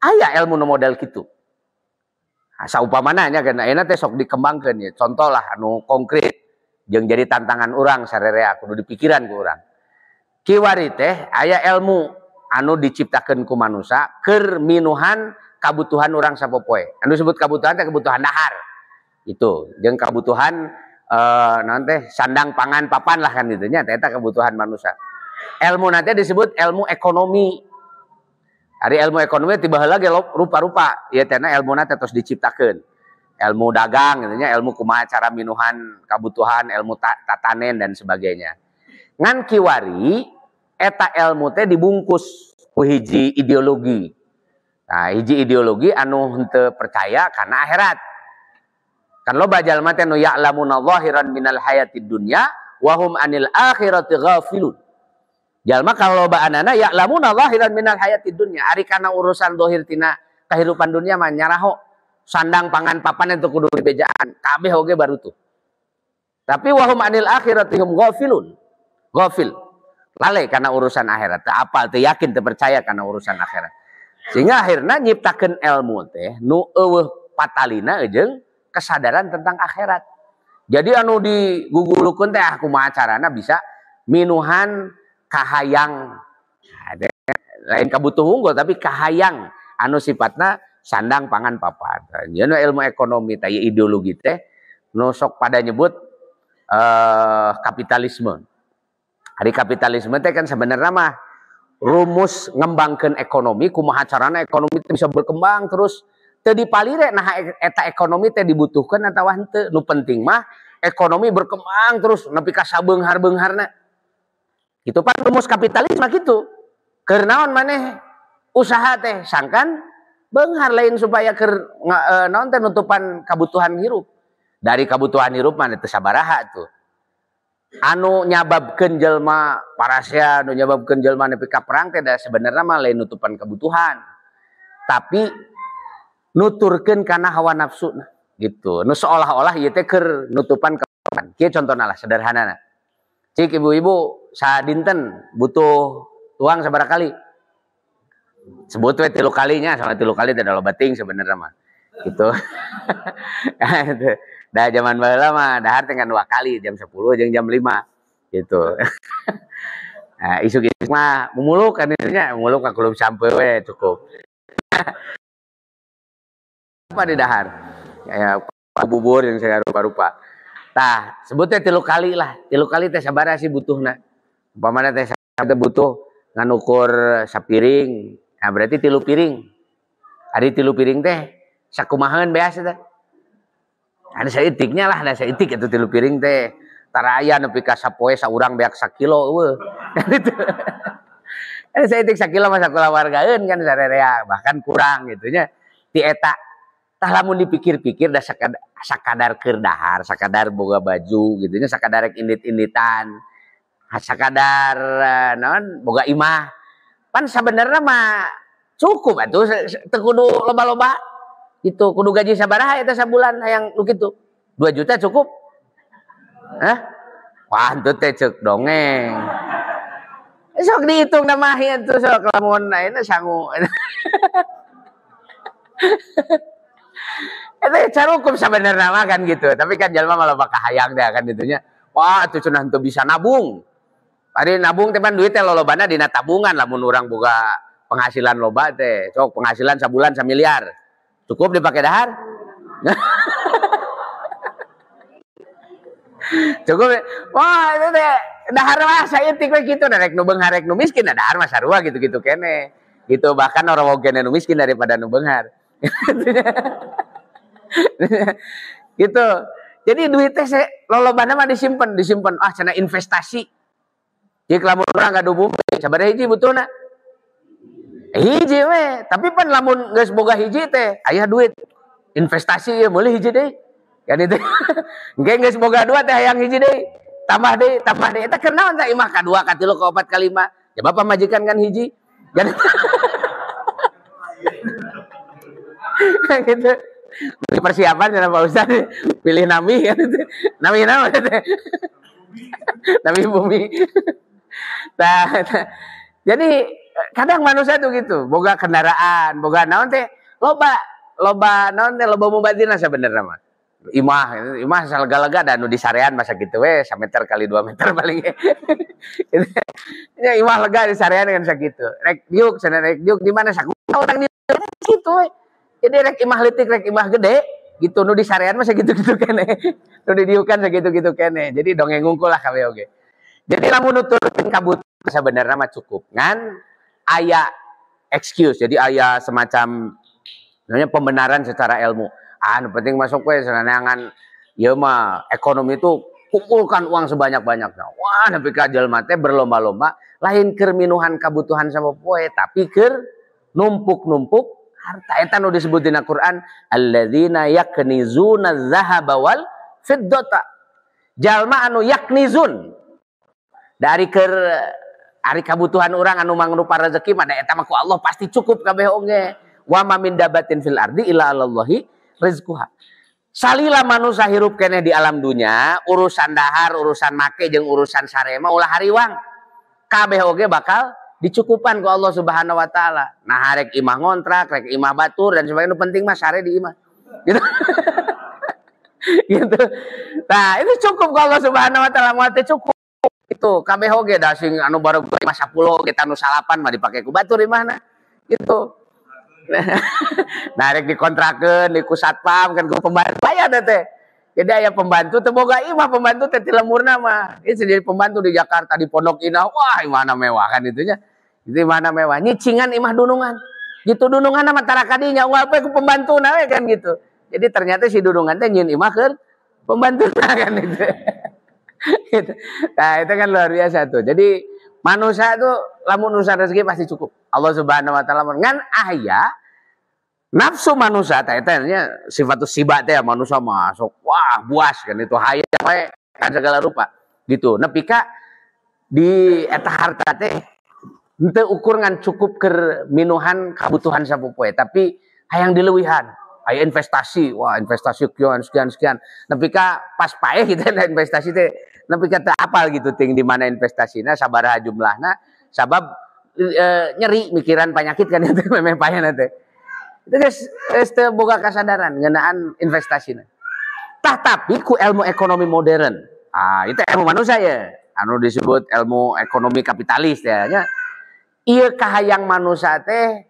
[SPEAKER 1] Aya ilmu nu model kitu. Nah, saupamana nya kana euna teh sok dikembangkeun ya. Contoh lah anu konkret jeung jadi tantangan urang sarerea kudu dipikiran ku urang. Kiwari teh aya ilmu anu diciptakeun ku manusia keur minuhan kabutuhan urang sapopoe. Anu disebut kabutuhan teh kebutuhan dahar. Itu jeung kabutuhan naon teh sandang pangan papan lah kan itu nya eta kebutuhan manusia. Ilmu nanti disebut ilmu ekonomi. Hari ilmu ekonomi tiba lagi rupa-rupa. Ya karena ilmu nanti terus diciptakan. Ilmu dagang, intinya ilmu kumaha cara minuhan kebutuhan, ilmu tatanen dan sebagainya. Ngan kiwari, eta ilmu teh dibungkus ku hiji ideologi. Nah, hiji ideologi anu henteu percaya karena akhirat. Kan loba jalma teh nu ya'lamuna zahiran minal hayatid dunya wa hum anil akhirati ghafilun. Jalma kalau loba anana ya'lamuna zahiran minal hayatid dunya, ari kana urusan zahir tina kehidupan dunia mah nyaraho sandang pangan papan itu kudu dibejaan kabeh oge barutuh. Tapi wahum anil akhirati hum ghafilun. Ghafil. Lalai kana urusan akhirat, teu apal, teu yakin, teu percaya kana urusan akhirat. Sehingga akhirnya nyiptakeun ilmu teh nu eueuh patalina jeung kesadaran tentang akhirat. Jadi anu digugulukeun teh kumaha carana bisa minuhan kahayang, lain kabutuh unggul tapi kahayang anu sifatna sandang pangan papan. Nya ilmu ekonomi teh ideologi teh nu sok pada nyebut kapitalisme. Hari kapitalisme teh kan sebenarnya mah rumus ngembangkan ekonomi, kumaha carana ekonomi bisa berkembang terus teu dipalire nah eta ekonomi teh dibutuhkan atawa henteu. Nu penting mah ekonomi berkembang terus nepi ka sabeunghar-beungharna. Itu pan rumus kapitalisme gitu. Keur naon maneh usaha teh sangkan beunghar lain supaya keur naon teh nutupan kabutuhan hirup. Dari kabutuhan hirup mah teu sabaraha tuh. Anu nyababkeun jelema parasya, anu nyababkeun jelema nepi ka perang teh da sebenarnya mah lain nutupan kebutuhan. Tapi nuturkeun kana hawa nafsu gitu. Nu seolah-olah ieu teh keur nutupan kebutuhan. Kieu contohna lah sederhanana. Cik ibu-ibu sadinten butuh uang sabaraha kali? Sebut we 3 kalinya, sama 3 kali teh loba ting sebenarnya mah. Gitu. Dah zaman baheula mah dahar teh kan 2 kali, jam 10 jeung jam 5 gitu. Nah, isuk-isuk mah mumuluk kan nya, mumuluk ka kulum sampai we cukup. Apa di dahar? Ya bubur yang saya rupa-rupa. Tah, sebutnya 3 kali lah. 3 kali teh sabaraha sih butuhna. Umpamana teh butuh nganukur sapiring. Nah, berarti 3 piring. Ari 3 piring teh sakumaheun beas teh. Ada saeutiknya lah, ada saeutik itu 3 piring teh. Taraya nepi ka sapoe saurang beak 1 kilo eueuh. Kan itu. Ada saeutik 1 kilo mah sakulawargaeun kan sarerea, bahkan kurang gitu nya. Ti eta tah lamun dipikir-pikir da sakadar keur dahar, sakadar boga baju gitu nya, sakadar rek indit-inditan. Sakadar naon boga imah. Pan sabenerna mah cukup atuh teu kudu loba-loba. Itu kudu gaji sabaraha eta sabulan hayang nu kitu? 2 juta cukup? Hah? Wah, henteu teh ceuk dongeng. Sok dihitung na mah itu sok lamun ayeuna sangu. Eta carukup sabenerna mah kan gitu. Tapi kan jalma malah bakal hayang teh kan ditunya. Wah, atuh cenah henteu bisa nabung. Ari nabung teh pan duit teh lolobana dina tabungan lamun urang boga penghasilan loba teh. Sok penghasilan sabulan 1 miliar. Cukup dipakai dahar? Cukup. Wah, itu teh dahar mah saeutik we kitu rek nu beunghar rek nu miskin dahar mah sarua gitu-gitu kene. Gitu bahkan orang ogene nu miskin daripada nu beunghar. Gitu. Jadi duit teh lolobana mah disimpen. Ah cenah investasi. Jika lamun urang gaduh bumi, sabaraha hiji butuhna? Hiji we, tapi pan lamun geus boga hiji teh aya duit investasi ya meuli hiji deui. Kan itu. Engke geus boga 2 teh hayang hiji deui. Tambah deui. Eta keur naon teh imah ka 2 ka 3 ka 4 ka 5. Ya bapak majikan kan hiji. Kan gitu. Persiapan cenah Pak Ustaz pilih nami kan itu. Nami naon teh? Nami bumi. Nah, jadi kadang manusia tuh gitu, boga kendaraan, boga naon teh loba naon teh loba mubazirna sebenarnya mah. Imah salaga-laga da nu disarean masa gitu we 1 meter kali 2 meter paling. Ya imah lega disarean kan sakitu. Rek diuk cenah rek diuk di mana saku orang di gitu we. Jadi rek imah leutik rek imah gede gitu nu disarean mah sakitu-kitu kene. Nu didiukan sakitu-kitu kene. Jadi dongeng ngungkul lah kawe oge. Jadi lamun nuturkeun kabutuhan sebenarnya mah cukup. Ngan aya excuse. Jadi aya semacam namanya pembenaran secara ilmu. Nu penting masuk we sorangan ieu mah ekonomi itu kumpulkan uang sebanyak-banyaknya. Wah, nepi ka jelema teh berlomba-lomba lain keur minuhan kabutuhan sama poe, tapi keur numpuk-numpuk harta. Eta nu disebut dina Quran, alladzina yaknizuna dzahaba wal fiddata. Jalma anu yaknizun dari keur ari kabutuhan orang anu mangrupa rezeki mah da eta mah ku Allah pasti cukup kabeh oge. Wa ma min dabatin fil ardi illa 'alallahi rizquha. Salila manusia hirup keneh di alam dunia, urusan dahar, urusan make jeung urusan sare mah ulah hariwang. Kabeh oge bakal dicukupan ku Allah Subhanahu wa taala. Nah, rek imah ngontrak, rek imah batur dan sebagainya, penting mah sare di imah. Gitu. Gitu. Nah, itu cukup ku Allah Subhanahu wa taala, moal teh cukup. Itu kabeh oge da sing anu baru imah 10 kita anu salapan mah dipake ku batur imahna. Gitu. Nah, rek dikontrakeun di ku satpam kan ku pembayar teh. Jadi aya pembantu teu boga imah, pembantu teh ti lemurna mah. Ieu jadi pembantu di Jakarta di Pondok Indah. Wah, imahna mewah kan itunya. Itu imahna mewah. Nyicingan imah dunungan. Gitu dunungan mah tara kadinya unggal pe ku pembantuna we kan gitu. Jadi ternyata si dunungan teh nyieun imah keur pembantuna kan itu. Gitu. Nah, itu kan luar biasa tuh. Jadi manusia itu lamun urusan rezeki pasti cukup. Allah Subhanahu wa taala ngan aya nafsu manusia tanya sifatus siba teh manusia masuk wah buas kan itu hayang we kan segala rupa gitu. Nepi ka di eta harta teh henteu ukur ngan cukup keur minuhan kabutuhan sapopoe tapi hayang dileuwihan. Aya investasi, wah investasi sekian. Nepi ka pas paeh gitu na investasi teh nepi ka teu apal gitu ting di mana investasinya sabaraha jumlahna sabab nyeri mikiran penyakit kan itu memang payahna teh. Itu geus teu boga kasadaran ngeunaan investasinya. Tah tapi ku ilmu ekonomi modern. Ah, itu ilmu manusia ya. Anu disebut ilmu ekonomi kapitalis ya nya. Ieu kahayang manusia teh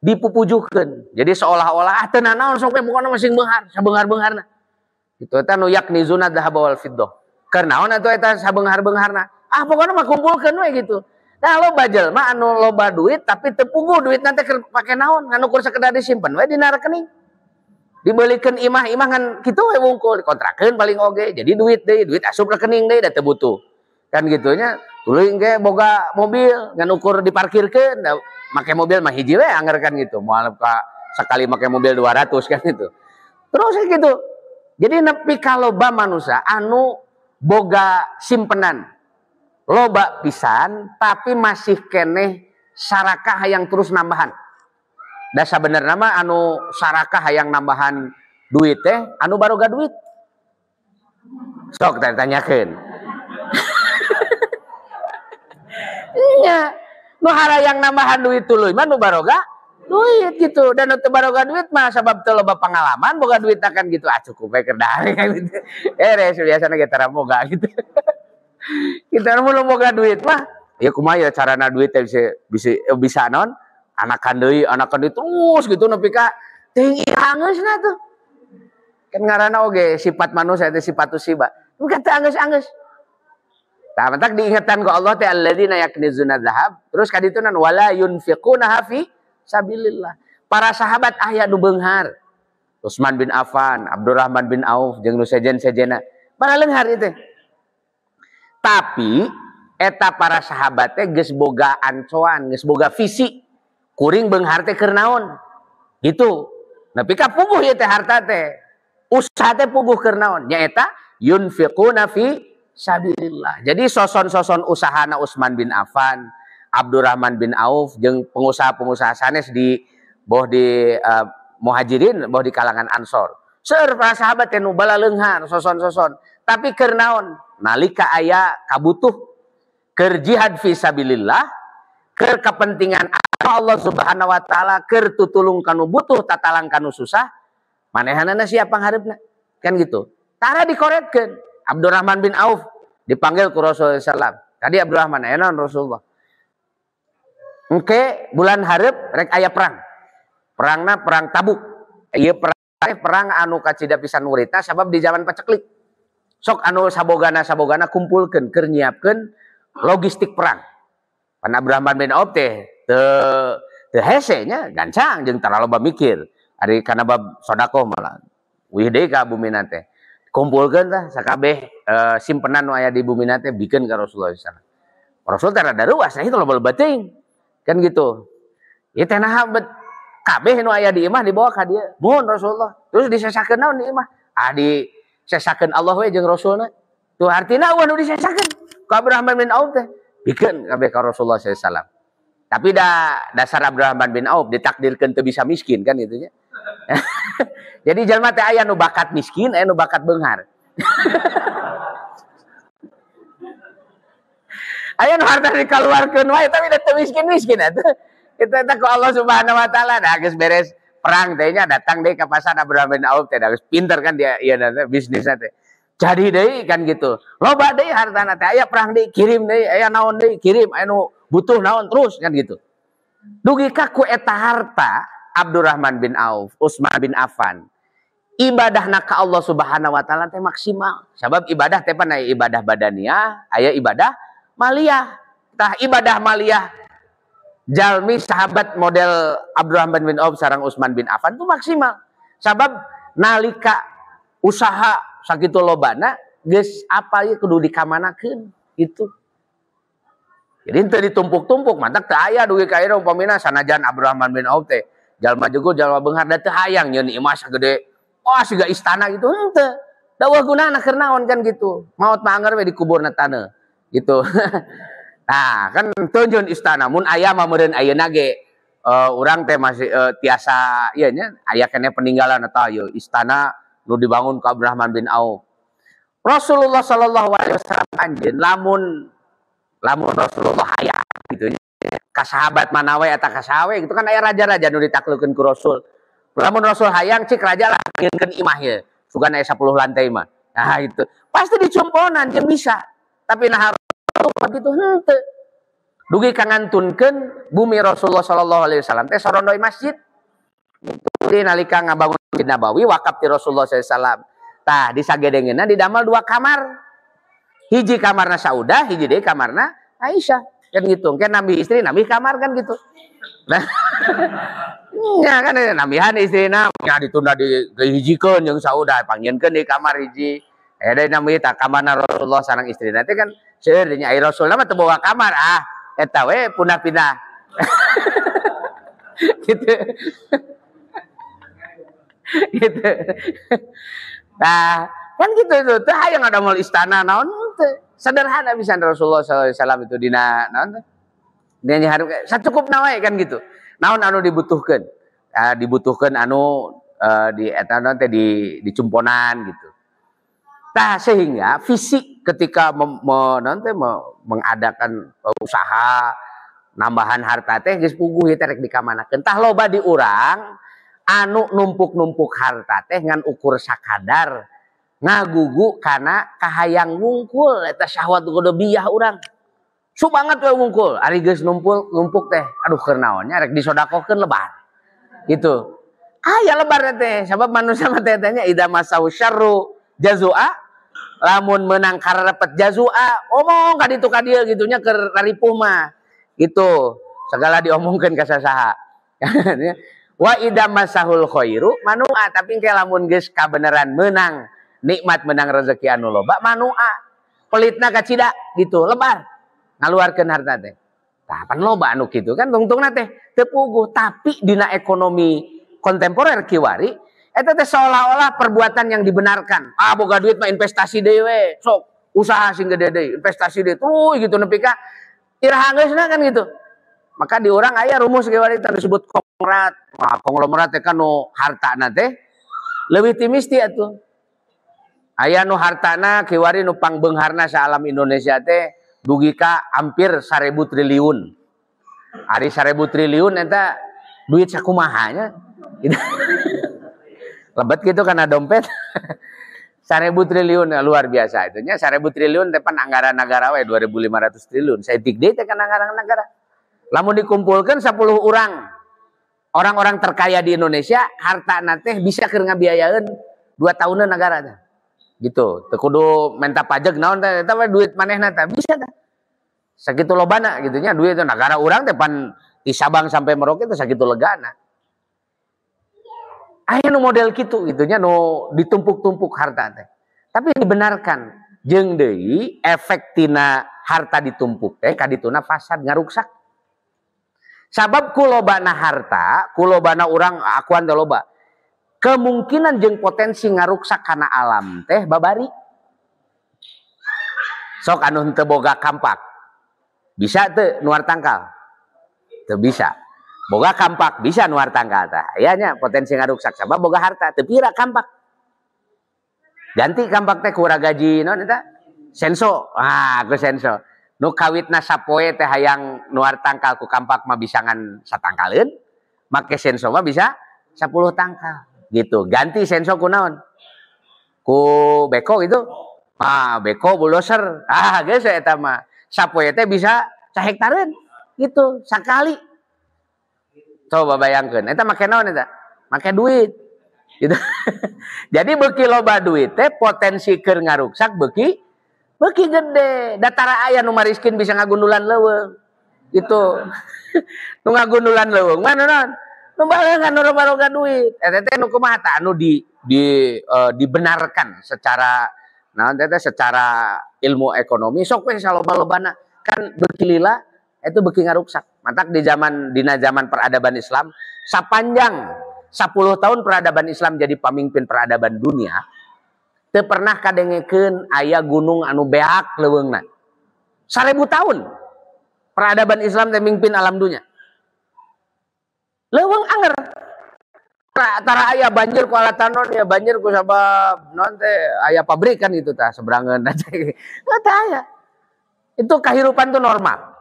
[SPEAKER 1] dipupujukeun. Jadi seolah-olah teu nanaon sok we pokona masing beunghar, sabeunghar-beungharna. Itu eta nu yaknizuna dzahaba wal fiddah. Keur naon atuh eta sabeunghar-beungharna? Ah pokona mah kumpulkeun we gitu. Nah loba jelema anu loba duit tapi teu puguh duit nanti keur pake naon anu kur sakedar disimpen we dina rekening. Dibelikeun imah-imah ngan kitu we wungkul dikontrakeun paling oge. Jadi duit deui, duit asup rekening deui da teu butuh. Kan gitunya tuluy ge boga mobil ngan ukur diparkirkeun da make mobil mah hiji we anger kan gitu. Moal ka sekali make mobil 200 kan gitu. Terus gitu. Jadi nepi ka loba manusia anu boga simpenan loba pisan tapi masih keneh sarakah yang terus nambahan. Da sabenerna mah anu sarakah yang nambahan duit teh anu baroga duit. Sok tanyakeun. Iya, nu harayang nambahan duit tuluy mah nu baroga duit gitu. Dan nu teu baroga duit mah sabab teu loba pengalaman boga duit akan gitu. Ah cukup we keur dahar gitu. Res biasana ge tara boga gitu. Kita mau boga duit mah ya kumaha ya carana duit teh bisa non anakan deui terus gitu nepi ka teuing irangeusna tuh. Kan ngaranna oge sifat manusia teh sifatus siba. Bukan teh anggeus-anggeus. Tah mentak diingetan ku Allah teh alladzina yaknizuna dzahab terus kaditunan wala yunfiquna fi sabilillah. Para sahabat aya nu beunghar. Utsman bin Affan, Abdurrahman bin Auf jeung nu sejen-sejena. Para leunghar itu. Tapi eta para sahabat teh geus boga ancoan, geus boga visi. Kuring beunghar teh keur naon? Gitu. Nepi ka puguh ieu teh harta teh. Usaha teh puguh keur naon? Nyaeta yunfiquna fi sabilillah. Jadi soson-soson usahana Utsman bin Affan, Abdurrahman bin Auf jeung pengusaha-pengusaha sanes di boh di Muhajirin, boh di kalangan Ansor. Seueur para sahabat teh nu bala leunghar soson-soson. Tapi keur naon? Nalika aya kabutuh keur jihad fi sabilillah, keur kepentingan Allah Subhanahu wa taala, keur tutulung kanu butuh tatalang kanu susah, manehanana siap pangharepna. Kan gitu. Tara dikoretkeun. Abdurrahman bin Auf dipanggil ku Rasulullah sallallahu alaihi wasallam. Tadi Abdurrahman aya naon Rasulullah. Engke bulan hareup rek aya perang. Perangna perang Tabuk. Ieu perang anu kacida pisan muridna sabab di zaman paceklik. Sok anu sabogana kumpulkeun keur nyiapkeun logistik perang. Pan Abdurrahman bin Auf teh teu hese nya gancang jeung tara loba mikir. Ari kana bab sedekah malah. Wih deui ka bumina teh. Kumpulkeun tah sakabeh simpenan nu aya di bumina teh bikeun ka Rasulullah sallallahu alaihi wasallam. Rasul teh rada ruas nah itu loba-loba teuing. Kan gitu. Ieu teh naha kabeh nu aya di imah dibawa ka dieu. Muhun Rasulullah. Terus disesakeun naon di imah? Disesakeun Allah we jeung Rasulna. Tuh artina eueuh nu disesakeun ka Abdurrahman bin Auf teh. Bikeun kabeh ka Rasulullah sallallahu alaihi wasallam. Tapi dasar Abdurrahman bin Auf ditakdirkeun teu bisa miskin kan gitu nya. Jadi jalma teh aya nu bakat miskin, aya nu bakat beunghar. Aya nu harta dikaluarkeun wae tapi teu miskin-miskin atuh. Itu eta ku Allah Subhanahu wa taala dah geus beres perang teh nya datang deui ka pasar Abdurrahman bin Auf teh dah geus pinter kan dia ieu bisnisna teh. Jadi deui kan gitu. Loba deui hartana teh aya perang deui kirim deui, aya naon deui kirim, aya nu butuh naon terus kan gitu. Dugi ka ku eta harta Abdurrahman bin Auf, Utsman bin Affan. ibadahna ka Allah Subhanahu wa taala teh maksimal. Sabab ibadah teh pan aya ibadah badaniah, aya ibadah maliyah. Tah ibadah maliyah jalmi sahabat model Abdurrahman bin Auf sareng Utsman bin Affan itu maksimal. Sabab nalika usaha sakitu lobana geus apa ieu kudu dikamanakeun gitu. Jadi teu ditumpuk-tumpuk, mantak teu aya dugi ka ieu umpamina sanajan Abdurrahman bin Auf teh jalma jego jalma beunghar da teu hayang nyeun imah sagede siga istana gitu henteu. Da eueuh gunana keur naon kan gitu. Maot mah anger we dikuburna taneuh gitu. Nah, kan teu nyeun istana mun aya mah meureun ayeuna ge urang teh masih tiasa ieu nya aya keneh peninggalan eta ieu istana nu dibangun ku Abdurrahman bin Auf. Rasulullah sallallahu alaihi wasallam anjeun lamun Rasulullah hayang gitu nya. Ka sahabat manawe eta ka sawe gitu kan aya raja-raja nu ditaklukkeun ku Rasul. Lamun Rasul hayang cik raja lah ngeukeun imah ye. Sugan aya 10 lantai mah. Nah itu pasti dicomponan jeung bisa. Tapi nah begitu henteu. Dugi kangantunkeun bumi Rasulullah sallallahu alaihi wasallam teh sorondoi masjid. Jadi nalika ngabangun Masjid Nabawi wakaf ti Rasulullah sallallahu alaihi wasallam. Tah di sagedengeunna didamel 2 kamar. Hiji kamarna Saudah, hiji deui kamarna Aisyah. Kan gitu. Kan nabi istri, nabi kamar kan gitu. Nah, ya kan nabihan istrina nya ditunda dihijikeun jeung Saudah, panggieunkeun di kamar hiji. Ada nabi tak kamarna Rasulullah sareng istrina teh kan seueur nya ai Rasulullah mah teu boga kamar eta we punah-pindah. Gitu. Gitu. Nah, kan gitu itu teh hayang ada mal istana naon teh. Sederhana bisa Rasulullah sallallahu alaihi wasallam itu dina naon teh. Dia nyaharep sacukupna wae kan gitu. Naon anu dibutuhkeun? Dibutuhkeun anu di eta naon teh dicumponan gitu. Tah sehingga fisik ketika mengadakan usaha nambahan harta teh geus puguh teh rek dikamanakeun. Tah loba di urang anu numpuk-numpuk harta teh ngan ukur sakadar ngagugu kana kahayang ngungkul eta syahwat godobiyah urang. Su banget we ngungkul, ari geus numpuk teh. Aduh keur naon nya rek disodakohkeun lebar. Gitu. Aya lebar teh sabab manusia mah teh nya idza masau syarru jazua lamun meunang karepet jazua omong ka ditu ka dieu gitu nya keur ripuh mah. Gitu. Segala diomongkeun ka sasaha. Wa idza masahul khairu manua tapi engke lamun geus kabeneran meunang nikmat menang rezeki anu loba manua pelitna kacida gitu lebar ngaluarkeun harta teh. Tah pan loba anu kitu kan tungtungna teh teu puguh tapi dina ekonomi kontemporer kiwari eta teh seolah-olah perbuatan yang dibenarkan. Boga duit mah investasi deui we, sok usaha sing gede deui, investasi deui tuh gitu nepi ka iraha geusna kan gitu. Maka di urang aya rumus kiwari teh disebut konglomerat. Konglomerat teh kan nu hartana teh leuwih ti misti atuh. Aya nu hartana kiwari nu pangbeungharna sa alam Indonesia teh dugi ka hampir 1000 triliun. Ari 1000 triliun eta duit sakumaha nya. Lebet gitu kana dompet. 1000 triliun luar biasa itu nya 1000 triliun teh pan anggaran negara we 2500 triliun. Saeutik deui teh kana anggaran negara. Lamun dikumpulkeun 10 orang terkaya di Indonesia hartana teh bisa keur ngabiayaeun 2 tahunan negara teh. Gitu. Teu kudu menta pajak naon teh eta we duit manehna teh bisa teh. Sakitu lobana gitu nya duit teh negara urang teh pan di Sabang sampai Merauke teh sakitu legana. Aya nu model kitu gitu nya nu ditumpuk-tumpuk harta teh. Tapi dibenarkan jeung deui efek tina harta ditumpuk teh kadituna fasad ngaruksak. Sabab kulobana harta, kulobana urang akuan teh loba. Kemungkinan jeung potensi ngaruksak kana alam teh babari. Sok anu henteu boga kampak. Bisa teu nuar tangkal? Teu bisa. Boga kampak bisa nuar tangkal tah. Aya nya potensi ngaruksak sabab boga harta teu pira kampak. Ganti kampak teh ku gaji naon eta? Senso. Ku senso. Nu kawitna sapoe teh hayang nuar tangkal ku kampak mah bisa ngan satangkaleun. Make senso mah bisa 10 tangkal. Gitu. Ganti senso ku naon? Ku beko gitu. Beko bulldozer. Geus eta mah. Sapoe teh bisa sahektareun. Gitu, sakali. Coba bayangkeun. Eta make naon eta? Make duit. Gitu. Jadi beuki loba duit teh potensi keur ngaruksak beuki gede. Datara aya nu mariskin bisa ngagundulan leuweung. Gitu. Nu ngagundulan leuweung mah naon? Nu baheungan nu loba duit. Eta teh nu kumaha tah anu dibenarkan secara naon teh secara ilmu ekonomi sok we saloba-lobana kan beuki lila itu beuki ngaruksak. Matak dina zaman peradaban Islam sapanjang 10 tahun peradaban Islam jadi pamimpin peradaban dunia teu pernah kadengekeun aya gunung anu beak leuweungna. 1000 tahun peradaban Islam teh mimpin alam dunia. Leuweung anger. Tara aya banjir ku alatan naon ya banjir ku sabab naon teh aya pabrik kan gitu tah seberangeun aja. Tah aya. Itu kahirupan tuh normal.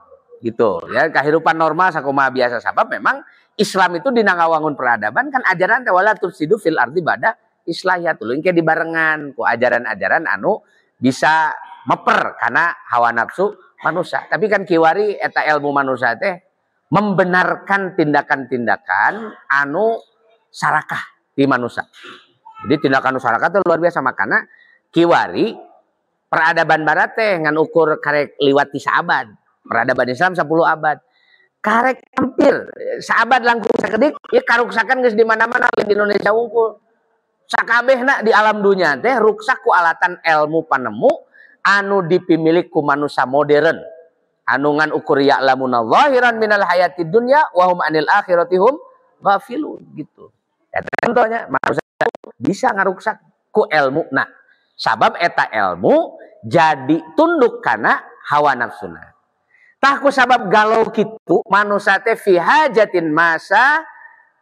[SPEAKER 1] Gitu ya, kahirupan normal sakumaha biasa sabab memang Islam itu dina ngawangun peradaban kan ajaran teh wala tufsidu fil ardi ba'da islahnya tuluy engke dibarengan ku ajaran-ajaran anu bisa meper karena hawa nafsu manusia. Tapi kan kiwari eta ilmu manusia teh membenarkan tindakan-tindakan anu sarakah di manusia. Jadi tindakan anu sarakah itu luar biasa makana kiwari peradaban barat teh ngan ukur karek liwat 3 abad. Peradaban Islam 10 abad. Karek hampir saabad langkung sakedik ya karuksakan geus di mana-mana di Indonesia unggul. Sakabehna di alam dunia teh ruksak ku alatan ilmu panemu anu dipimilik ku manusia modern. Anu ngan ukur ya'lamuna zahiran minal hayatid dunya wa hum anil akhirati hum ghafilun gitu. Eta contohnya manusia bisa ngaruksak ku ilmu. Nah, sabab eta ilmu jadi tunduk kana hawa nafsuna. Tah ku sabab galau kitu manusia teh fi hajatin masa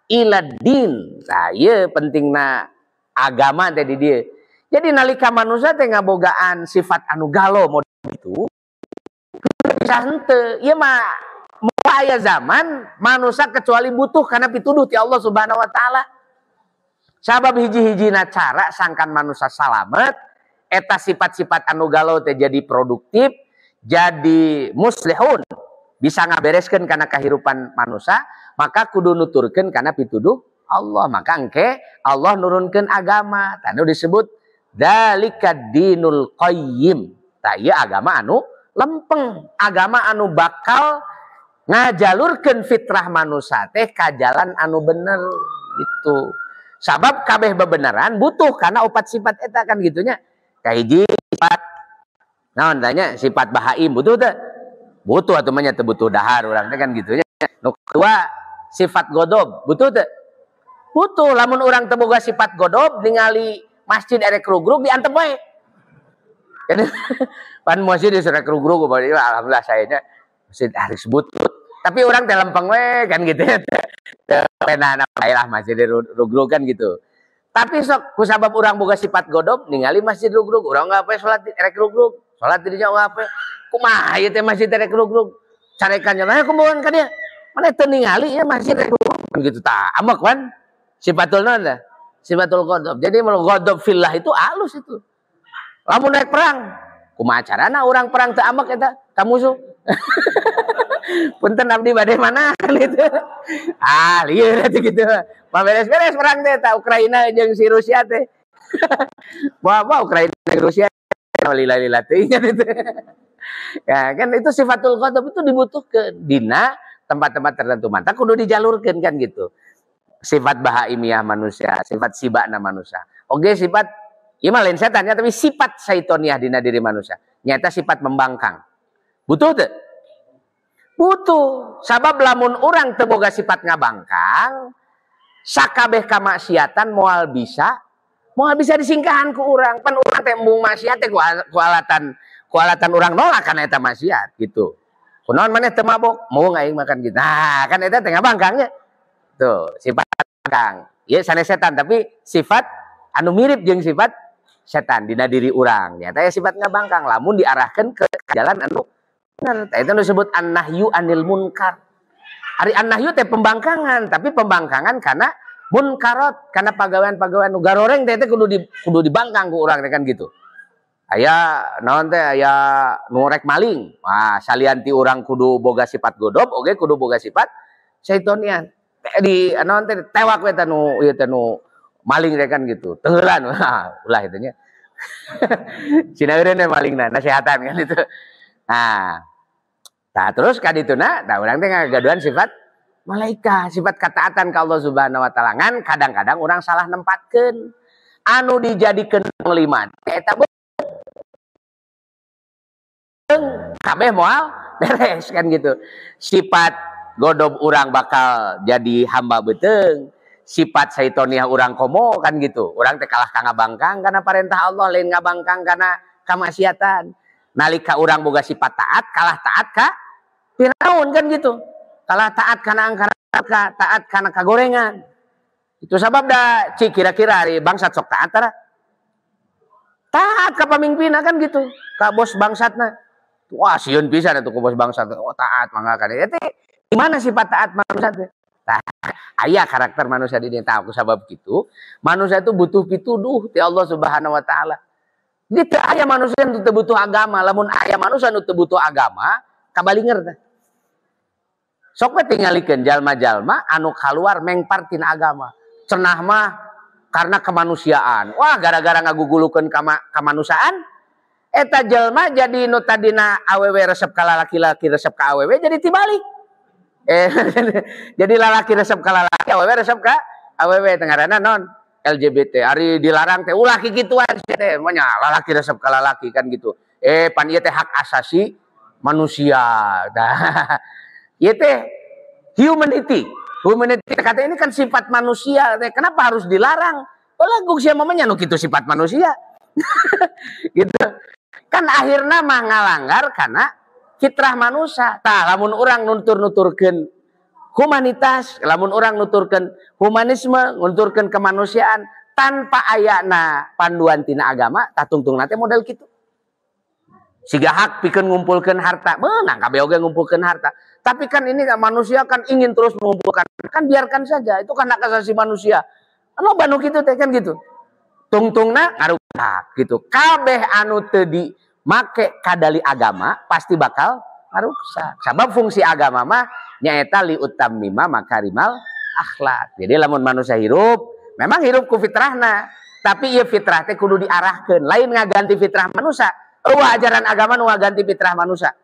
[SPEAKER 1] ilad din. Nah, ieu pentingna agama teh di dieu. Jadi nalika manusia teh ngabogaan sifat anu galau model itu bisa henteu. Ieu mah moga aya zaman manusia kecuali butuh karena pituduh ti Allah Subhanahu wa taala. Sabab hiji-hijina cara sangkan manusia salamet eta sifat-sifat anu galau teh jadi produktif, jadi muslihun, bisa ngabereskeun kana kahirupan manusia, maka kudu nuturkeun kana pituduh Allah. Maka engke Allah nurunkeun agama, tanu disebut dalikad dinul qayyim. Tah ieu agama anu lempeng, agama anu bakal ngajalurkeun fitrah manusia teh ka jalan anu bener gitu. Sabab kabeh bebenaran butuh kana 4 sifat eta kan gitunya. Kahiji sifat naon tanya sifat bahaim butuh teh? Butuh atuh mah nya teu butuh dahar urang teh kan gitunya. Nu kedua sifat godob butuh teh? Butuh. Lamun urang teu boga sifat godob ningali masjid erek rugrug diantep wae. Pan masjid erek rugrug alhamdulillah sayanya masjid harus butut. Tapi orang teh lempeng we kan gitu ya. Penana lah masjid rugrug kan gitu. Tapi sok kusabab urang boga sifat godob ningali masjid rugrug, urang ngapain salat erek rugrug. Salat dirinya ngapain? Kumaha ieu teh masjid erek rugrug? Carekannya mah kumaha ka dieu? Mana teu ningali ya masjid erek rugrug gitu tah. Amek kan sifatul naon tah? Sifatul godob. Jadi mau godob fillah itu halus itu. Lamun naik perang, kumaha carana urang perang teu amek eta ka musuh? Punten abdi bade mana gitu. Ah, lieu gitu. Beres-beres perang teh ta Ukraina jeung si Rusia teh. Bawa Ukraina jeung Rusia lila-lila teh gitu. Ya, kan itu sifatul ghadab itu dibutuhkeun dina tempat-tempat tertentu. Mantap kudu dijalurkeun kan gitu. Sifat bahaimiah manusia, sifat sibana manusia. Oke, sifat ieu mah lain setan ya, tapi sifat saitoniah dina diri manusia. Nyata sifat membangkang. Butuh teu? Butuh. Sabab lamun urang teu boga sifat ngabangkang, sakabeh kamaksiatan moal bisa disingkahan ku urang. Pan urang teh embung maksiat teh ku alatan urang nolak kana eta maksiat gitu. Kunaon maneh teu mabok? Moung aing makan gitu. Nah, kan eta teh ngabangkangnya. Tuh, sifat ngabangkang. Ieu sanes setan tapi sifat anu mirip jeung sifat setan dina diri urang. Nyata ya sifat ngabangkang lamun diarahkeun ke jalan anu bener. Itu disebut an-nahyu anil munkar. Ari an-nahyu teh pembangkangan, tapi pembangkangan karena munkarot, karena pagawean-pagawean nu garoreng teh kudu dibangkang ku urang teh kan gitu. Aya naon teh aya nu rek maling. Wah, salianti urang kudu boga sifat godob, oge kudu boga sifat saitonian. Di naon teh tewak we teh nu ieu teh nu maling teh kan gitu. Tenggelan ulah itunya. Sineureun malingna nasehatan kan itu. Nah, terus kadituna urang teh ngagaduhan sifat malaikat, sifat ketaatan ka Allah Subhanahu wa taala. Ngan kadang-kadang orang salah nempatkeun. Anu dijadikeun panglima eta kabeh moal beres kan gitu. Sifat godob urang bakal jadi hamba beteung. Sifat saitoniah urang komo kan gitu. Urang teh kalah ka ngabangkang kana parentah Allah, lain ngabangkang kana kamaksiatan. Nalika urang boga sifat taat, kalah taat ka Firaun kan gitu. Kalah taat kana angkara, taat kana kagorengan. Itu sabab da kira-kira hari bangsat sok taat tara. Taat ka pamimpinna kan gitu. Ka bos bangsatna. Wah, sieun pisan atuh ku bos bangsat. Oh, taat mangga kan. Eta gimana sifat taat manusia teh? Aya karakter manusia di dieu tahu sabab kitu. Manusia itu butuh pituduh ti Allah Subhanahu wa taala. Jadi teu aya manusia nu teu butuh agama, lamun aya manusia nu teu butuh agama, kabalinger teh. Sok we tingalikeun jalma-jalma anu kaluar mengpar tina agama. Cenah mah karena kemanusiaan. Wah, gara-gara ngagugulukeun kamanusiaan, eta jalma jadi nu tadina awewe resep ka lalaki-laki resep ka awewe jadi tibalik. Jadi lalaki resep ka lalaki, awewe resep ka awewe tengarana non LGBT. Ari dilarang teh ulah kikituan teh manya lalaki resep ka lalaki kan gitu. Pan ieu teh hak asasi manusia. Dah. Ieu teh humanity. Humanity kata ini kan sifat manusia. Kenapa harus dilarang? Lagu sia mamanya nu kitu sifat manusia. Gitu. Kan akhirnya mah ngalanggar karena fitrah manusia. Tah lamun orang nuturkeun humanitas, lamun orang nuturkeun humanisme, nuturkeun kemanusiaan tanpa ayana panduan tina agama, tah tungtungna teh model kitu. Siga hak pikeun ngumpulkeun harta, meunang kabeh oge ngumpulkeun harta. Tapi kan ini manusia kan ingin terus mengumpulkan, kan biarkan saja, itu kan hak asasi manusia. Loba nu kitu teh kan gitu. Tungtungna ngarusak gitu. Kabeh anu teu make kadali agama pasti bakal ngarusak. Sabab fungsi agama mah nyaeta li utammima makarimal akhlak. Jadi lamun manusia hirup, memang hirup ku fitrahna, tapi ieu fitrah teh kudu diarahkeun. Lain ngaganti fitrah manusia. Ajaran agama nu ngaganti fitrah manusia.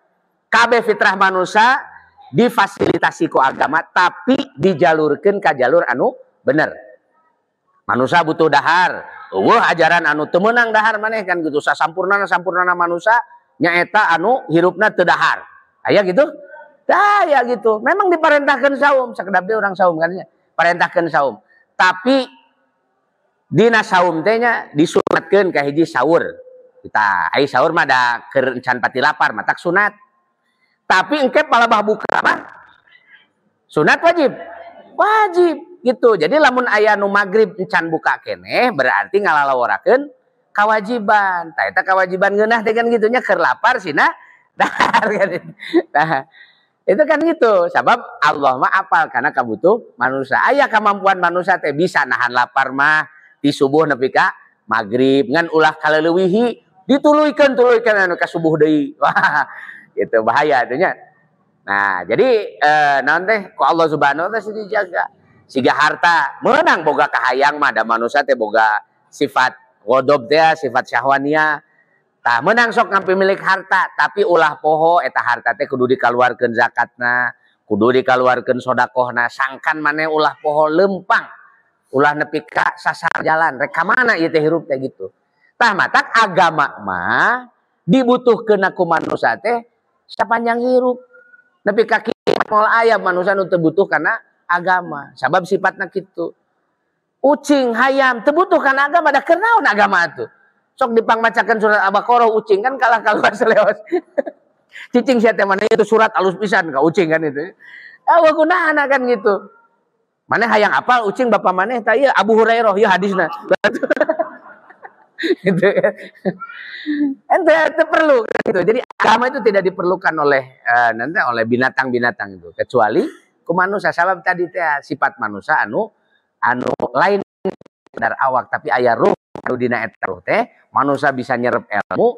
[SPEAKER 1] Kabeh fitrah manusia difasilitasi ku agama, tapi dijalurkeun ka jalur anu bener. Manusia butuh dahar. Ajaran anu teu meunang dahar maneh kan gitu. Sasampurnana manusia nyaeta anu hirupna teu dahar. Aya gitu? Aya gitu. Memang diparentahkeun saum, sakedap deui urang saum kan nya. Parentahkeun saum. Tapi dina saum teh nya disunatkeun ka hiji saur. Kita ai saur mah da keur encan pati lapar mah tak sunat. Tapi engke palabah buka mah sunat wajib. Wajib gitu. Jadi lamun aya nu magrib encan buka keneh berarti ngalalaworakeun kewajiban. Tah eta kewajiban ngeunah teh kan kitu nya keur lapar sina dahar kan. Nah, itu kan gitu. Sabab Allah mah apal karena kabutuh manusia. Aya kemampuan manusia teh bisa nahan lapar mah di subuh nepi ka magrib ngan ulah kaleuweuhi dituluykeun anu ka subuh deui. Wah, gitu bahaya atunya. Nah, jadi naon teh ku Allah Subhanahu wa taala dijaga. Siga harta meunang boga kahayang mah da manusia teh boga sifat godob teh sifat syahwania. Tah meunang sok ngampi milik harta, tapi ulah poho eta harta teh kudu dikaluarkeun zakatna, kudu dikaluarkeun sedekahna. Sangkan maneh ulah poho lempang. Ulah nepi ka sasar jalan. Rek ka mana ieu teh hirup teh gitu. Tah matak agama mah dibutuhkeun ku manusia teh sapanjang hirup. Nepi ka kiamat moal aya manusia nu teu butuh kana agama. Sabab sifatna kitu. Ucing, hayam teu butuh kana agama, da keur naon agama atuh. Sok dipangmacakeun surat Al-Baqarah ucing kan kalah seleos. Cicing sia teh maneh itu surat alus pisan ka ucing kan itu. Wa kunaana kan gitu. Maneh hayang apal ucing bapa maneh tah ieu Abu Hurairah ieu hadisna. Gitu ya. Ente perlu gitu. Jadi agama itu tidak diperlukan oleh nanti oleh binatang-binatang itu, kecuali ku manusia. Sabab tadi teh sifat manusia anu lain dari awak tapi aya ruh anu dina eta ruh teh manusia bisa nyerep ilmu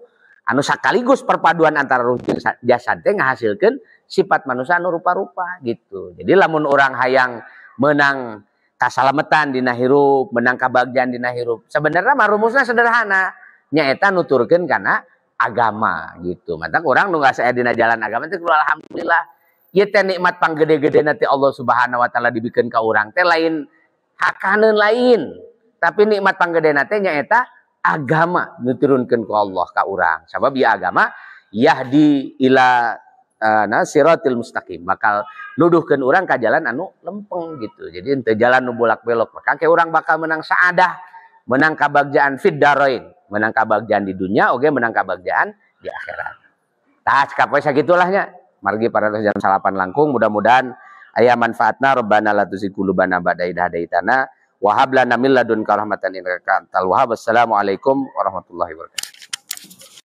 [SPEAKER 1] anu sakaligus perpaduan antara ruh jeung jasad teh ngahasilkeun sifat manusia anu rupa-rupa gitu. Jadi lamun orang hayang menang kasalametan dina hirup, menang kabagjan dina hirup. Sebenarnya mah rumusna sederhana, nyaeta nuturkeun kana agama gitu. Mantap orang nu saya dina jalan agama teh alhamdulillah. Ieu teh nikmat panggede-gede nanti Allah Subhanahu wa taala dibikeun ka urang teh lain hakaneun lain. Tapi nikmat panggede teh nyaeta agama nuturunkeun ku Allah ka urang. Sabab ieu agama yahdi ila siratil mustaqim, bakal nuduhkeun urang ka jalan anu lempeng gitu. Jadi ente jalan nu bolak-belok, maka ke urang bakal menang saadah, menang kabagjaan fid darain, menang kabagjaan di dunia, oge menang kabagjaan di akhirat. Tah kapoe sagitulah nya. Margi para jam salapan langkung, mudah-mudahan aya manfaatna. Rabbana la tuzigh qulubana ba'da idh hadaitana wa hab lana min ladunka rahmatan innaka antal wahhab. Wassalamualaikum warahmatullahi wabarakatuh.